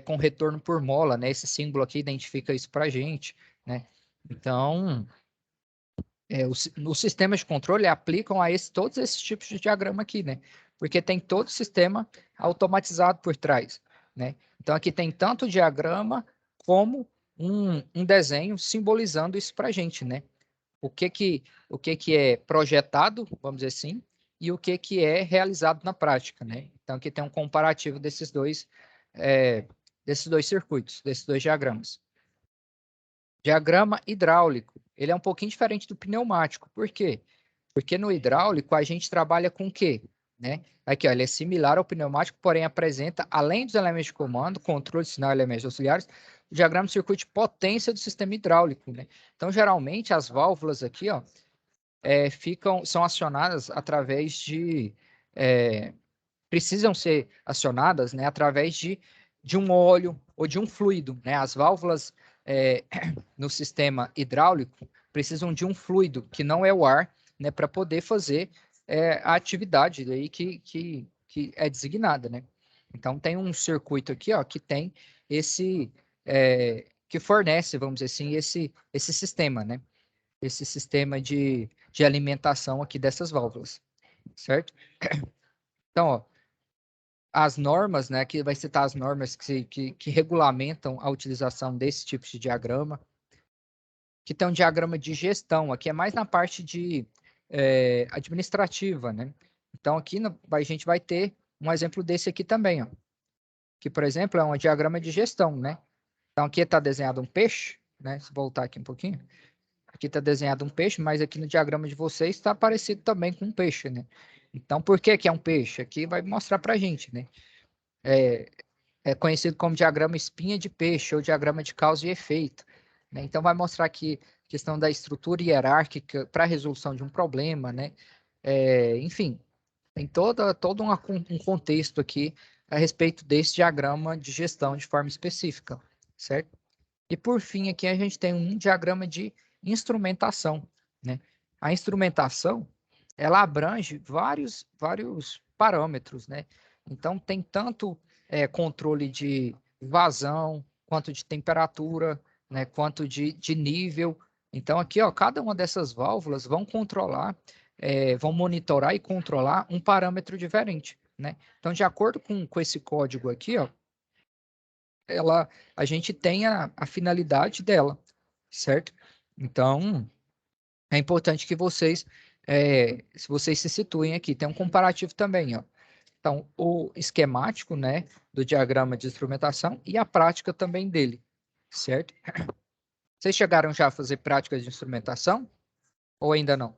com retorno por mola, né? Esse símbolo aqui identifica isso para a gente, né? Então, os sistemas de controle aplicam a todos esses tipos de diagrama aqui, né? Porque tem todo o sistema automatizado por trás, né? Então, aqui tem tanto o diagrama como um desenho simbolizando isso para a gente, né? O que é projetado, vamos dizer assim, e o que é realizado na prática, né? Então, aqui tem um comparativo desses dois circuitos, desses dois diagramas. Diagrama hidráulico. Ele é um pouquinho diferente do pneumático. Por quê? Porque no hidráulico a gente trabalha com o quê? Né? Aqui, ó, ele é similar ao pneumático, porém apresenta, além dos elementos de comando, controle, sinal e elementos auxiliares, o diagrama de circuito de potência do sistema hidráulico. Né? Então, geralmente, as válvulas aqui ó, são acionadas através precisam ser acionadas, né, através de um óleo ou de um fluido. Né? As válvulas no sistema hidráulico precisam de um fluido, que não é o ar, né, para poder fazer a atividade daí que é designada. Né? Então, tem um circuito aqui ó, que tem que fornece, vamos dizer assim, esse sistema, né? Esse sistema de alimentação aqui dessas válvulas, certo? Então, ó, as normas, né, que vai citar as normas que regulamentam a utilização desse tipo de diagrama, que tem um diagrama de gestão, aqui é mais na parte de administrativa, né? Então, aqui a gente vai ter um exemplo desse aqui também, ó, que, por exemplo, é um diagrama de gestão, né? Então, aqui está desenhado um peixe, né? Se voltar aqui um pouquinho, aqui está desenhado um peixe, mas aqui no diagrama de vocês está parecido também com um peixe, né? Então, por que é um peixe? Aqui vai mostrar para a gente, né? É conhecido como diagrama espinha de peixe ou diagrama de causa e efeito. Né? Então, vai mostrar aqui a questão da estrutura hierárquica para a resolução de um problema, né? Enfim, tem todo um contexto aqui a respeito desse diagrama de gestão de forma específica, certo? E, por fim, aqui a gente tem um diagrama de instrumentação, né? A instrumentação, ela abrange vários parâmetros, né? Então, tem tanto controle de vazão, quanto de temperatura, né? Quanto de nível. Então, aqui, ó, cada uma dessas válvulas vão vão monitorar e controlar um parâmetro diferente, né? Então, de acordo com esse código aqui, ó, a gente tem a finalidade dela, certo? Então, é importante que se vocês se situem aqui, tem um comparativo também, ó. Então, o esquemático, né, do diagrama de instrumentação e a prática também dele, certo? Vocês chegaram já a fazer práticas de instrumentação ou ainda não?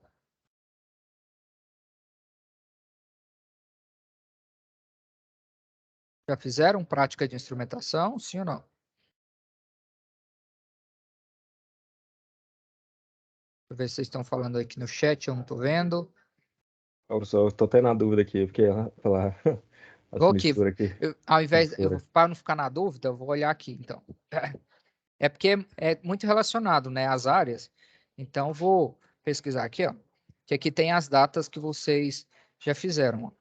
Já fizeram prática de instrumentação, sim ou não? Deixa eu ver se vocês estão falando aqui no chat, eu não estou vendo. Eu tô até na dúvida aqui, porque falar as Vou aqui, misturas aqui. ao invés, Mistura. para não ficar na dúvida, eu vou olhar aqui, então. É porque é muito relacionado, né, às áreas. Então, vou pesquisar aqui, ó, que aqui tem as datas que vocês já fizeram, ó.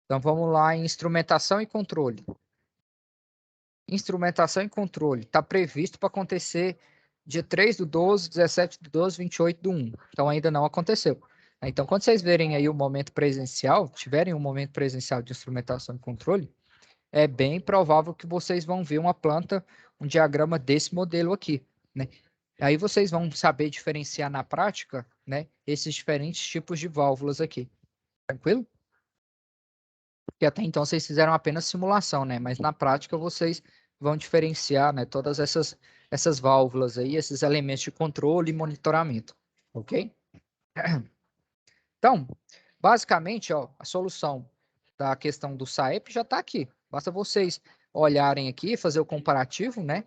Então, vamos lá em instrumentação e controle. Instrumentação e controle. Está previsto para acontecer dia 3/12, 17/12, 28/1. Então, ainda não aconteceu. Então, quando vocês verem aí o momento presencial, tiverem um momento presencial de instrumentação e controle, é bem provável que vocês vão ver uma planta, um diagrama desse modelo aqui, né? Aí vocês vão saber diferenciar na prática, né, esses diferentes tipos de válvulas aqui. Tranquilo? Porque até então vocês fizeram apenas simulação, né? Mas na prática vocês vão diferenciar, né, todas essas válvulas aí, esses elementos de controle e monitoramento, ok? Então, basicamente, ó, a solução da questão do SAEP já está aqui. Basta vocês olharem aqui, fazer o comparativo, né?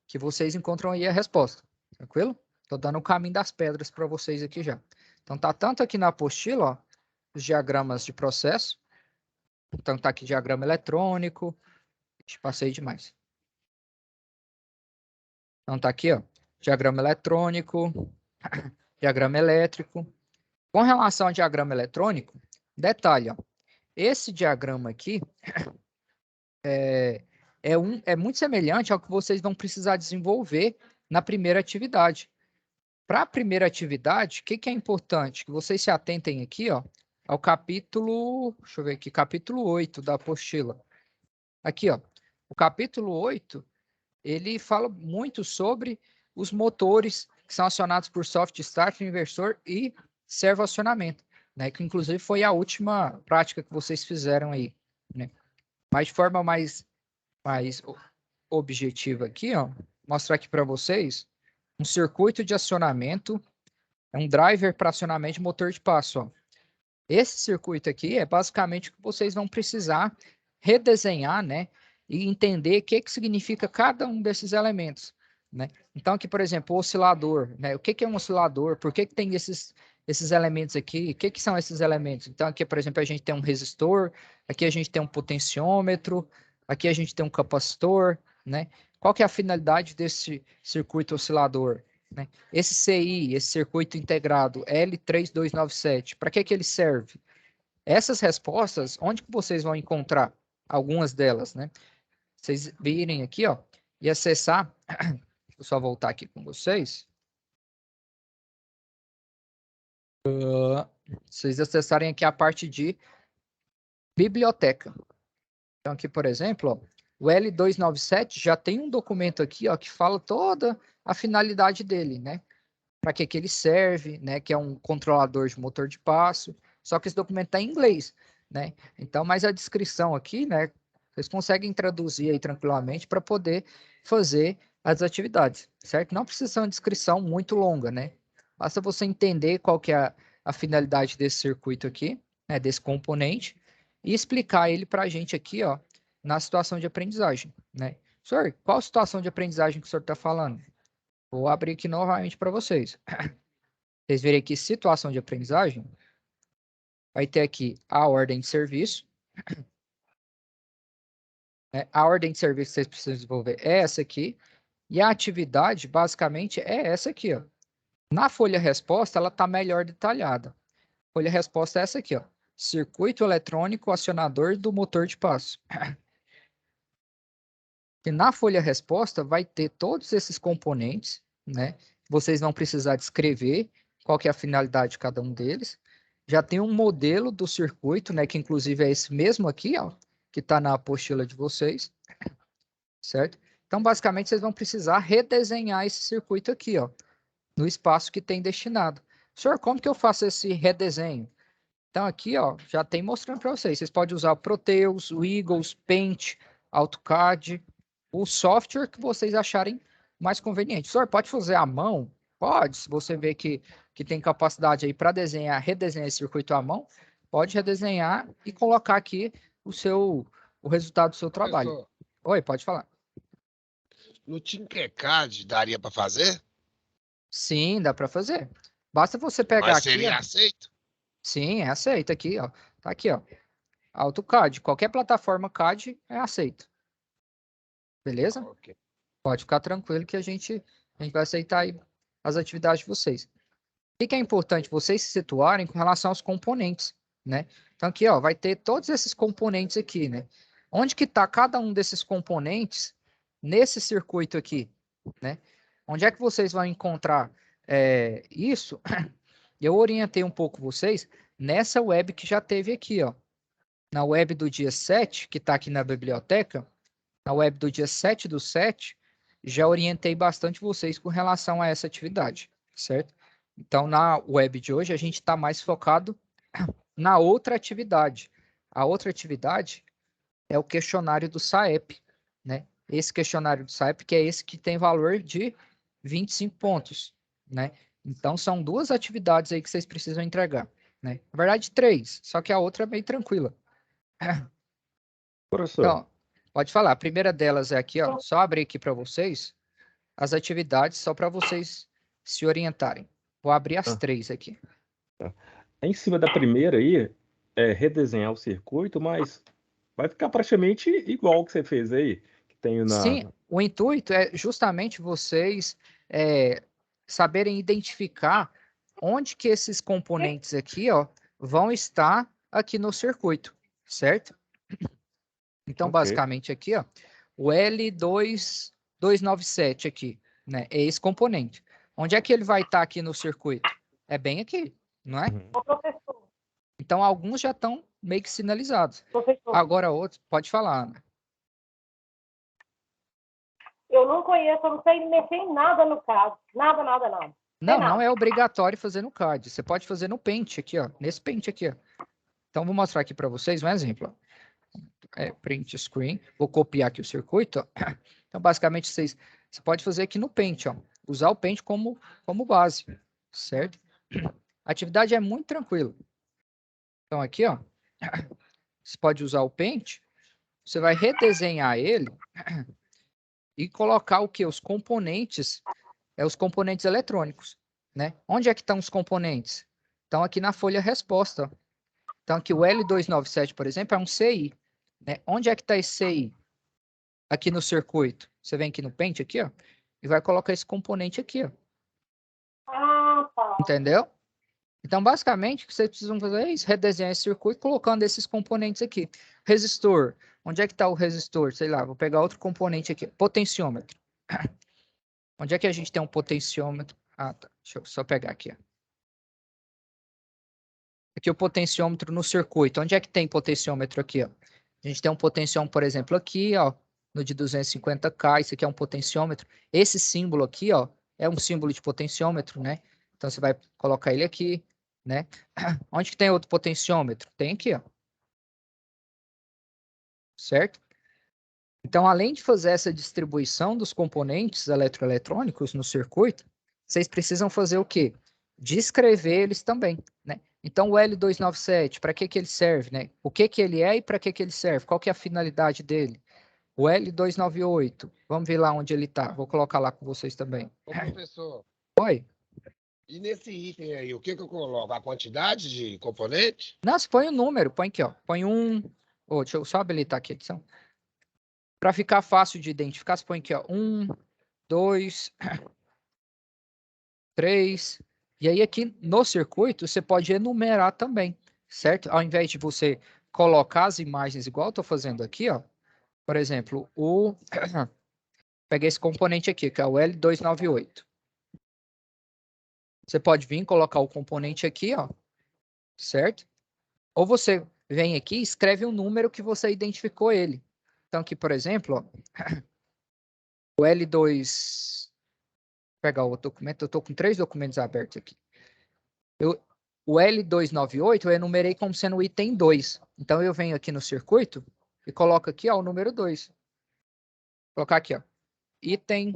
Que vocês encontram aí a resposta. Tranquilo? Estou dando o caminho das pedras para vocês aqui já. Então, tá tanto aqui na apostila, ó, os diagramas de processo. Então, tá aqui diagrama eletrônico. Passei demais. Então, tá aqui, ó, diagrama eletrônico, diagrama elétrico. Com relação ao diagrama eletrônico, detalhe, ó, esse diagrama aqui é muito semelhante ao que vocês vão precisar desenvolver na primeira atividade. Para a primeira atividade, o que é importante? Que vocês se atentem aqui, ó, ao capítulo, deixa eu ver aqui, capítulo 8 da apostila. Aqui, ó, o capítulo 8, ele fala muito sobre os motores que são acionados por soft start, inversor e servoacionamento, né? Que inclusive foi a última prática que vocês fizeram aí, né? Mas de forma mais objetiva aqui, ó, mostrar aqui para vocês um circuito de acionamento, é um driver para acionamento de motor de passo, ó. Esse circuito aqui é basicamente o que vocês vão precisar redesenhar, né? E entender o que significa cada um desses elementos, né? Então, aqui, por exemplo, o oscilador, né? O que é um oscilador? Por que tem esses elementos aqui? O que são esses elementos? Então, aqui, por exemplo, a gente tem um resistor, aqui a gente tem um potenciômetro, aqui a gente tem um capacitor, né? Qual que é a finalidade desse circuito oscilador? Né? Esse CI, esse circuito integrado L3297, para que ele serve? Essas respostas, onde que vocês vão encontrar algumas delas, né? Vocês virem aqui, ó, e acessar, deixa eu só voltar aqui com vocês. Vocês acessarem aqui a parte de biblioteca. Então aqui, por exemplo, ó, o L297 já tem um documento aqui, ó, que fala toda a finalidade dele, né? Para que ele serve, né? Que é um controlador de motor de passo. Só que esse documento está em inglês, né? Então, mas a descrição aqui, né? Vocês conseguem traduzir aí tranquilamente para poder fazer as atividades, certo? Não precisa ser uma descrição muito longa, né? Basta você entender qual que é a finalidade desse circuito aqui, né? Desse componente e explicar ele para a gente aqui, ó, na situação de aprendizagem, né? Senhor, qual situação de aprendizagem que o senhor está falando? Vou abrir aqui novamente para vocês. Vocês verem aqui situação de aprendizagem. Vai ter aqui a ordem de serviço. Né? A ordem de serviço que vocês precisam desenvolver é essa aqui. E a atividade, basicamente, é essa aqui. Ó. Na folha resposta, ela está melhor detalhada. Folha resposta é essa aqui. Ó. Circuito eletrônico acionador do motor de passo. E na folha resposta vai ter todos esses componentes, né? Vocês vão precisar descrever qual que é a finalidade de cada um deles. Já tem um modelo do circuito, né? Que inclusive é esse mesmo aqui, ó, que está na apostila de vocês, certo? Então, basicamente, vocês vão precisar redesenhar esse circuito aqui, ó, no espaço que tem destinado. Senhor, como que eu faço esse redesenho? Então, aqui, ó, já tem mostrando para vocês. Vocês podem usar o Proteus, o Eagles, Paint, AutoCAD, o software que vocês acharem mais conveniente. O senhor pode fazer à mão? Pode. Se você vê que tem capacidade aí para desenhar, redesenhar esse circuito à mão, pode redesenhar e colocar aqui o resultado do seu trabalho. Professor, Oi, pode falar. no Tinkercad daria para fazer? Sim, dá para fazer. Basta você pegar Mas aqui, seria ó. aceito? Sim, é aceito aqui, ó. Tá aqui, ó. AutoCAD. Qualquer plataforma CAD é aceito. Beleza? Ok. Pode ficar tranquilo que a gente vai aceitar aí as atividades de vocês. O que é importante vocês se situarem com relação aos componentes, né? Então aqui, ó, vai ter todos esses componentes aqui, né? Onde que está cada um desses componentes nesse circuito aqui, né? Onde é que vocês vão encontrar isso? Eu orientei um pouco vocês nessa web que já teve aqui, ó. Na web do dia 7, que está aqui na biblioteca, na web do dia 7/7, já orientei bastante vocês com relação a essa atividade, certo? Então, na web de hoje, a gente está mais focado na outra atividade. A outra atividade é o questionário do SAEP, né? Esse questionário do SAEP, que é esse que tem valor de 25 pontos, né? Então, são duas atividades aí que vocês precisam entregar, né? Na verdade, 3, só que a outra é bem tranquila. Professor, Então, pode falar. A primeira delas é aqui, ó. Só abrir aqui para vocês as atividades, só para vocês se orientarem. Vou abrir as 3 aqui. em cima da primeira aí, é redesenhar o circuito, mas vai ficar praticamente igual que você fez aí, que tem Sim, o intuito é justamente vocês saberem identificar onde que esses componentes aqui, ó, vão estar aqui no circuito, certo? Então, Ok. basicamente aqui, ó, o L2297 aqui, né, é esse componente. Onde é que ele vai estar aqui no circuito? É bem aqui, não é? Uhum. Ô, professor, Então, alguns já estão meio que sinalizados. professor, Agora, outros, pode falar, Ana. eu não conheço, eu não sei mexer em nada no caso. Nada, nada, nada. Não, nada. não é obrigatório fazer no CAD. Você pode fazer no Paint aqui, ó. Nesse Paint aqui, ó. Então, vou mostrar aqui para vocês um exemplo. Print screen. Vou copiar aqui o circuito, ó. Então, basicamente, você pode fazer aqui no Paint, ó. Usar o Paint como base, certo? A atividade é muito tranquila. Então, aqui, ó. Você pode usar o Paint. Você vai redesenhar ele e colocar o que? Os componentes, os componentes eletrônicos, né? Onde é que estão os componentes? Estão aqui na folha resposta, ó. Então, aqui o L297, por exemplo, é um CI, né? Onde é que está esse CI? Aqui no circuito. Você vem aqui no Paint, aqui, ó, e vai colocar esse componente aqui, ó. Ah, tá. Entendeu? Então, basicamente, o que vocês precisam fazer é isso, redesenhar esse circuito colocando esses componentes aqui. Resistor. Onde é que está o resistor? Sei lá, vou pegar outro componente aqui. Potenciômetro. Onde é que a gente tem um potenciômetro? Ah, tá. Deixa eu só pegar aqui, ó. Aqui o potenciômetro no circuito. Onde é que tem potenciômetro aqui, ó? A gente tem um potenciômetro, por exemplo, aqui, ó, no de 250K, isso aqui é um potenciômetro. Esse símbolo aqui, ó, é um símbolo de potenciômetro, né? Então, você vai colocar ele aqui, né? Onde que tem outro potenciômetro? Tem aqui, ó. Certo? Então, além de fazer essa distribuição dos componentes eletroeletrônicos no circuito, vocês precisam fazer o quê? Descrever eles também, né? Então, o L297, para que que ele serve, né? O que que ele é e para que que ele serve? Qual que é a finalidade dele? O L298, vamos ver lá onde ele está. Vou colocar lá com vocês também. Ô, professor, Oi? e nesse item aí, o que que eu coloco? A quantidade de componente? Não, você põe o número, põe aqui, ó. Põe um... Oh, deixa eu só habilitar aqui a edição. Para ficar fácil de identificar, você põe aqui, ó. 1, 2, 3. E aí aqui no circuito você pode enumerar também, certo? Ao invés de você colocar as imagens igual eu estou fazendo aqui, ó. Por exemplo, peguei esse componente aqui, que é o L298. Você pode vir colocar o componente aqui, ó, certo? Ou você vem aqui e escreve um número que você identificou ele. Então aqui, por exemplo, ó, o L2... Vou pegar o documento, eu estou com 3 documentos abertos aqui. O L298 eu enumerei como sendo o item 2. Então, eu venho aqui no circuito e coloco aqui, ó, o número 2. Vou colocar aqui, ó, item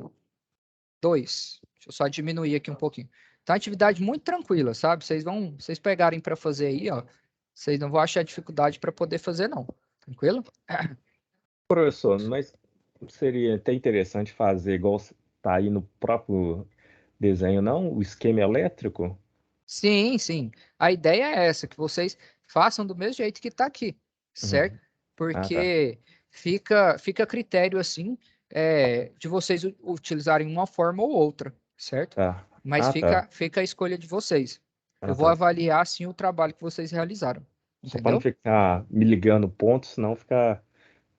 2. Deixa eu só diminuir aqui um pouquinho. Então, atividade muito tranquila, sabe? Vocês pegarem para fazer aí, ó, vocês não vão achar dificuldade para poder fazer, não. Tranquilo? Professor, mas seria até interessante fazer igual está aí no próprio desenho, não? O esquema elétrico, Sim, sim. A ideia é essa, que vocês façam do mesmo jeito que está aqui, certo? Uhum. Tá. Porque fica a critério, assim, de vocês utilizarem uma forma ou outra, certo? Tá. Mas Tá. fica a escolha de vocês. Eu vou Tá. avaliar, assim, o trabalho que vocês realizaram, Só para não entendeu? ficar me ligando pontos, senão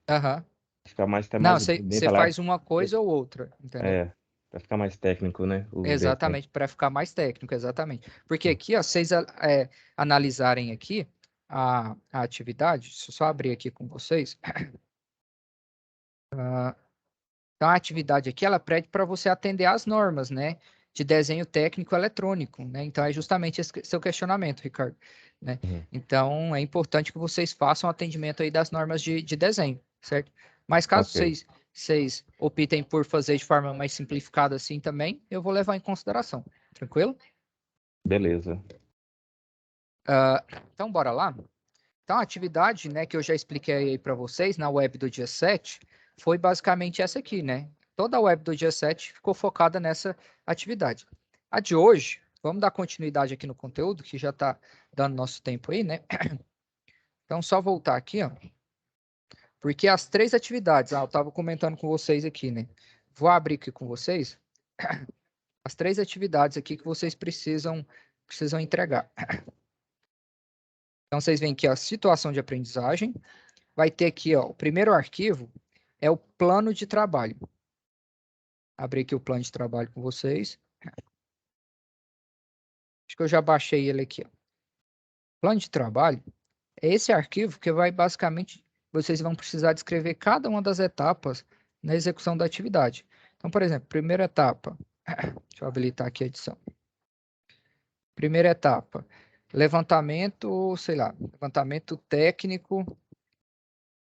Aham. ficar mais, até Não, mais bem você falar. faz uma coisa ou outra, entendeu? É, vai ficar mais técnico, né? O desenho. Exatamente, para ficar mais técnico, exatamente. Porque aqui, ó, vocês analisarem aqui a atividade, deixa eu só abrir aqui com vocês. Então, a atividade aqui, ela pede para você atender às normas, né, de desenho técnico eletrônico, né? Então, é justamente esse seu questionamento, Ricardo, né? Uhum. Então, é importante que vocês façam atendimento aí das normas de desenho, certo? Mas caso Ok, vocês optem por fazer de forma mais simplificada assim também, eu vou levar em consideração, tranquilo? beleza. Então, bora lá? Então, a atividade, né, que eu já expliquei aí para vocês na web do dia 7 foi basicamente essa aqui, né? Toda a web do dia 7 ficou focada nessa atividade. A de hoje, vamos dar continuidade aqui no conteúdo, que já está dando nosso tempo aí, né? Então, só voltar aqui, ó. Porque as três atividades, eu estava comentando com vocês aqui, né? Vou abrir aqui com vocês as três atividades aqui que vocês precisam entregar. Então, vocês veem aqui a situação de aprendizagem, vai ter aqui, ó, o primeiro arquivo é o plano de trabalho. Abri aqui o plano de trabalho com vocês. Acho que eu já baixei ele aqui, ó. Plano de trabalho é esse arquivo que vai basicamente, vocês vão precisar descrever cada uma das etapas na execução da atividade. Então, por exemplo, primeira etapa, deixa eu habilitar aqui a edição. Primeira etapa, levantamento, sei lá, levantamento técnico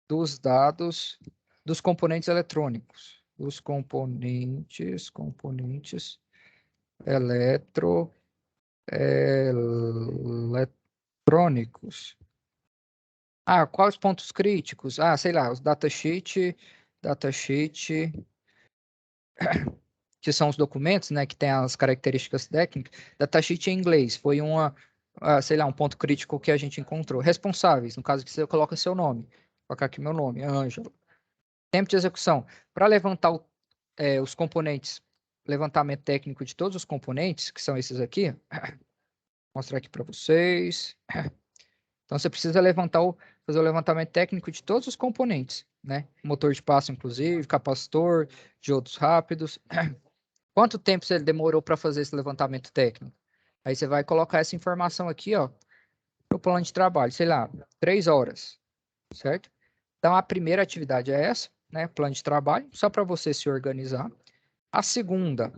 dos dados dos componentes eletrônicos, dos componentes eletrônicos. Quais os pontos críticos? Sei lá, os datasheet, que são os documentos, né, que tem as características técnicas. Datasheet em inglês foi sei lá, um ponto crítico que a gente encontrou. Responsáveis, no caso que você coloca seu nome. Vou colocar aqui meu nome, Ângelo. Tempo de execução. Para levantar os componentes, levantamento técnico de todos os componentes, que são esses aqui, vou mostrar aqui para vocês. Então, você precisa fazer o levantamento técnico de todos os componentes, né? Motor de passo, inclusive, capacitor, diodos rápidos. Quanto tempo você demorou para fazer esse levantamento técnico? Aí você vai colocar essa informação aqui, ó, no plano de trabalho, sei lá, 3 horas, certo? Então, a primeira atividade é essa, né? Plano de trabalho, só para você se organizar. A segunda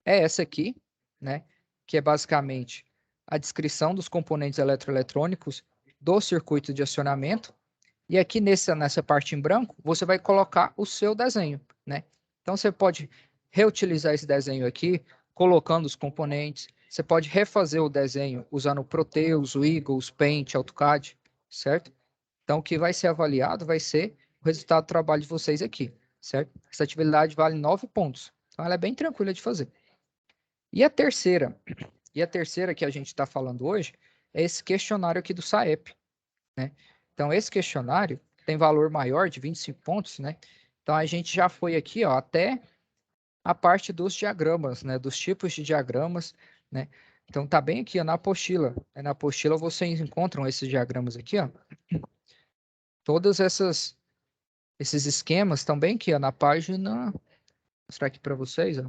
é essa aqui, né? Que é basicamente a descrição dos componentes eletroeletrônicos do circuito de acionamento. E aqui nessa parte em branco, você vai colocar o seu desenho, né? Então, você pode reutilizar esse desenho aqui, colocando os componentes. Você pode refazer o desenho usando o Proteus, o Eagle, o Paint, AutoCAD, certo? Então, o que vai ser avaliado vai ser o resultado do trabalho de vocês aqui, certo? Essa atividade vale 9 pontos. Então, ela é bem tranquila de fazer. E a terceira que a gente está falando hoje é esse questionário aqui do SAEP, né? Então, esse questionário tem valor maior de 25 pontos, né? Então, a gente já foi aqui, ó, até a parte dos diagramas, né? Dos tipos de diagramas, né? Então, tá bem aqui, ó, na apostila. Na apostila vocês encontram esses diagramas aqui, ó. Todos esses esquemas estão bem aqui, ó, na página. Vou mostrar aqui para vocês, ó.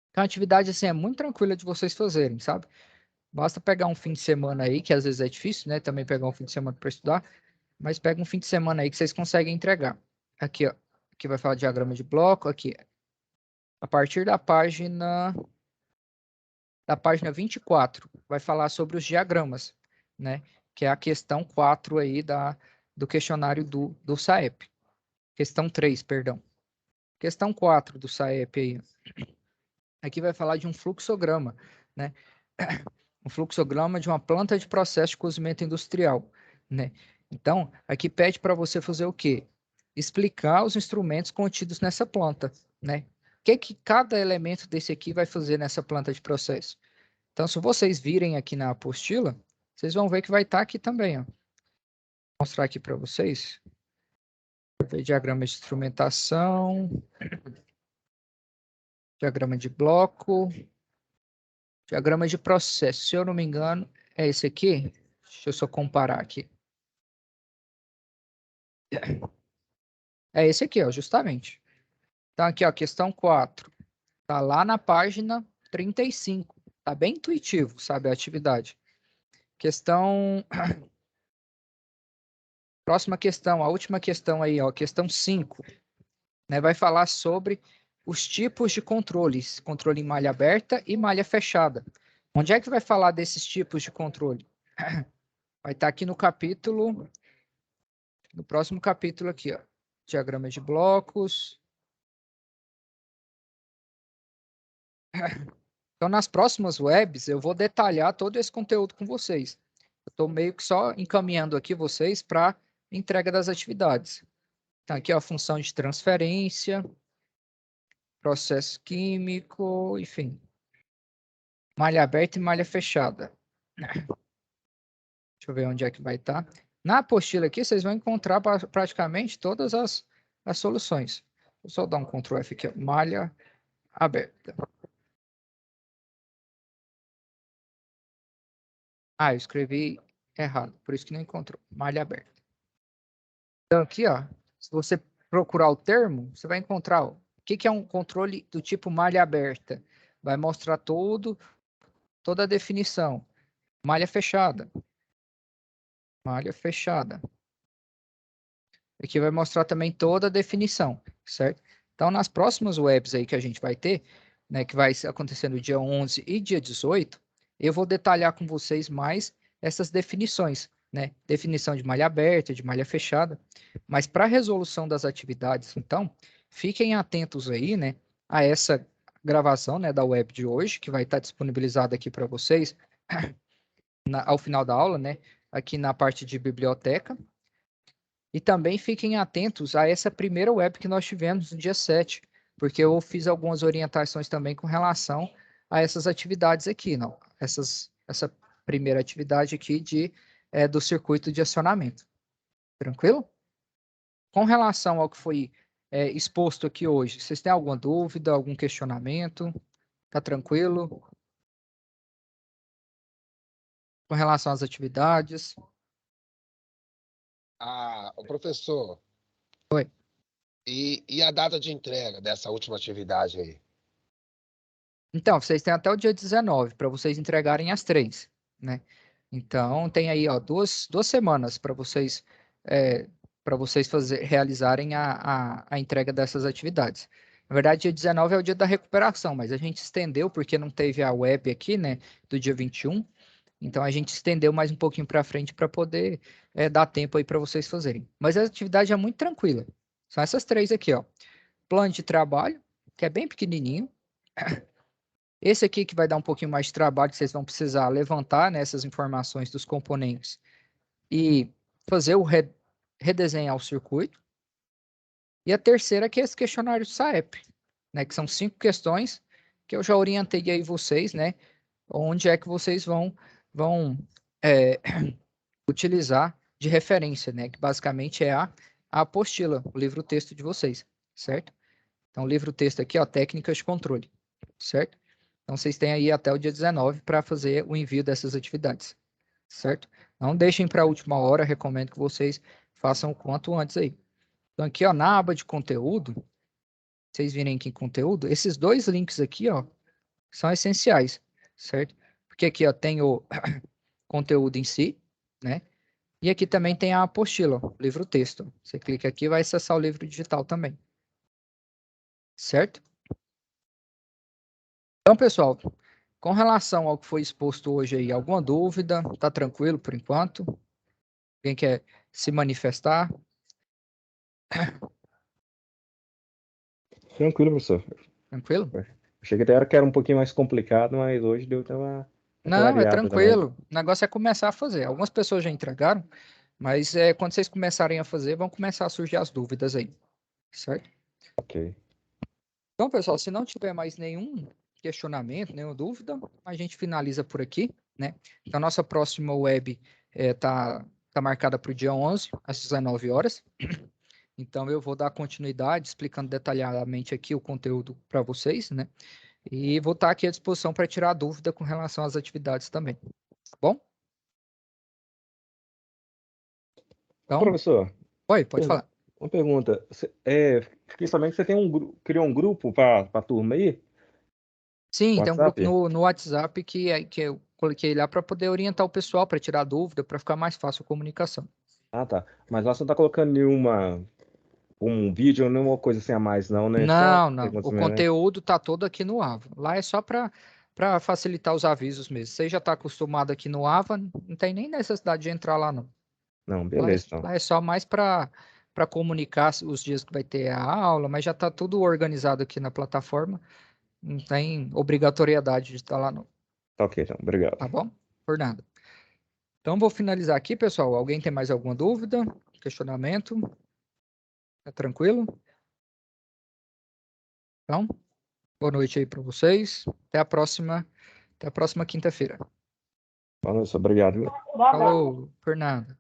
Então, a atividade, assim, é muito tranquila de vocês fazerem, sabe? Basta pegar um fim de semana aí, que às vezes é difícil, né? Também pegar um fim de semana para estudar, mas pega um fim de semana aí que vocês conseguem entregar. Aqui, ó. Aqui vai falar de diagrama de bloco, aqui. A partir da página 24, vai falar sobre os diagramas, né? Que é a questão 4 aí do questionário do SAEP. Questão 3, perdão. Questão 4 do SAEP aí. Aqui vai falar de um fluxograma, né? Um fluxograma de uma planta de processo de cozimento industrial, né? Então, aqui pede para você fazer o quê? Explicar os instrumentos contidos nessa planta, né? O que cada elemento desse aqui vai fazer nessa planta de processo? Então, se vocês virem aqui na apostila, vocês vão ver que vai estar aqui também, ó. Vou mostrar aqui para vocês. Diagrama de instrumentação, diagrama de bloco, diagrama de processo. Se eu não me engano, é esse aqui. Deixa eu só comparar aqui. É esse aqui, ó, justamente. Então, aqui, ó, questão 4. Tá lá na página 35. Tá bem intuitivo, sabe, a atividade. Questão... Próxima questão, a última questão aí, ó, questão 5. Né, vai falar sobre os tipos de controles. Controle em malha aberta e malha fechada. Onde é que vai falar desses tipos de controle? Vai estar aqui no capítulo... No próximo capítulo aqui, ó. Diagrama de blocos. Então, nas próximas webs, eu vou detalhar todo esse conteúdo com vocês. Eu estou meio que só encaminhando aqui vocês para entrega das atividades. Então, aqui, ó, a função de transferência, processo químico, enfim. Malha aberta e malha fechada. Deixa eu ver onde é que vai estar. Na apostila aqui, vocês vão encontrar praticamente todas as soluções. Vou só dar um Ctrl F aqui, ó. Malha aberta. Ah, eu escrevi errado, por isso que não encontrou. Malha aberta. Então, aqui, ó, se você procurar o termo, você vai encontrar ó, o que é um controle do tipo malha aberta. Vai mostrar toda a definição. Malha fechada. Malha fechada. Aqui vai mostrar também toda a definição, certo? Então, nas próximas webs aí que a gente vai ter, né, que vai acontecer no dia 11 e dia 18, eu vou detalhar com vocês mais essas definições, né? Definição de malha aberta, de malha fechada. Mas para a resolução das atividades, então, fiquem atentos aí, né, a essa gravação, né, da web de hoje, que vai estar disponibilizada aqui para vocês ao final da aula, né, aqui na parte de biblioteca. E também fiquem atentos a essa primeira web que nós tivemos no dia 7, porque eu fiz algumas orientações também com relação a essas atividades aqui, não? Essa primeira atividade aqui do circuito de acionamento. Tranquilo? Com relação ao que foi exposto aqui hoje, vocês têm alguma dúvida, algum questionamento? Tá tranquilo? Com relação às atividades? O professor, Oi. e a data de entrega dessa última atividade aí? Então, vocês têm até o dia 19 para vocês entregarem as 3, né? Então, tem aí, ó, duas semanas para vocês realizarem a entrega dessas atividades. Na verdade, dia 19 é o dia da recuperação, mas a gente estendeu porque não teve a web aqui, né, do dia 21. Então, a gente estendeu mais um pouquinho para frente para poder dar tempo aí para vocês fazerem. Mas a atividade é muito tranquila. São essas 3 aqui, ó. Plano de trabalho, que é bem pequenininho. Esse aqui que vai dar um pouquinho mais de trabalho, que vocês vão precisar levantar, né, essas informações dos componentes e fazer redesenhar o circuito. E a terceira que é esse questionário SAEP, né, que são 5 questões que eu já orientei aí vocês, né, onde é que vocês vão utilizar de referência, né, que basicamente é a apostila, o livro-texto de vocês, certo? Então, o livro-texto aqui, ó, técnicas de controle, certo? Então, vocês têm aí até o dia 19 para fazer o envio dessas atividades, certo? Não deixem para a última hora, recomendo que vocês façam o quanto antes aí. Então, aqui, ó, na aba de conteúdo, vocês virem aqui em conteúdo, esses 2 links aqui, ó, são essenciais, certo? Porque aqui, ó, tem o conteúdo em si, né? E aqui também tem a apostila, o livro-texto. Você clica aqui e vai acessar o livro digital também, certo? Então, pessoal, com relação ao que foi exposto hoje aí, alguma dúvida? Tá tranquilo por enquanto? Quem quer se manifestar? Tranquilo, professor. Tranquilo? Achei que até era um pouquinho mais complicado, mas hoje deu uma Não, é clareada também. tranquilo. O negócio é começar a fazer. Algumas pessoas já entregaram, mas quando vocês começarem a fazer, vão começar a surgir as dúvidas aí, certo? Ok. Então, pessoal, se não tiver mais nenhum questionamento, nenhuma dúvida, a gente finaliza por aqui, né? Então, a nossa próxima web tá marcada para o dia 11, às 19 horas. Então, eu vou dar continuidade, explicando detalhadamente aqui o conteúdo para vocês, né? E vou estar aqui à disposição para tirar dúvida com relação às atividades também. Tá bom? Então, Professor, pode falar. uma pergunta. Fiquei sabendo que você criou um grupo para a turma aí? Sim, tem um grupo WhatsApp? no WhatsApp que eu coloquei lá para poder orientar o pessoal, para tirar dúvida, para ficar mais fácil a comunicação. Ah, tá. Mas lá você não está colocando um vídeo, nenhuma coisa assim a mais, não, né? Só Não. perguntas O mesmo, né? conteúdo tá todo aqui no Ava. Lá é só para facilitar os avisos mesmo. Você já está acostumado aqui no Ava, não tem nem necessidade de entrar lá, não. Não, beleza, então. Lá é só mais para comunicar os dias que vai ter a aula, mas já está tudo organizado aqui na plataforma. Não tem obrigatoriedade de estar lá, não. Tá ok, então. Obrigado. Tá bom? Por nada. Então, vou finalizar aqui, pessoal. Alguém tem mais alguma dúvida? Questionamento? Tá tranquilo? Então, boa noite aí para vocês. Até a próxima quinta-feira. Nossa, obrigado. Falou, por nada.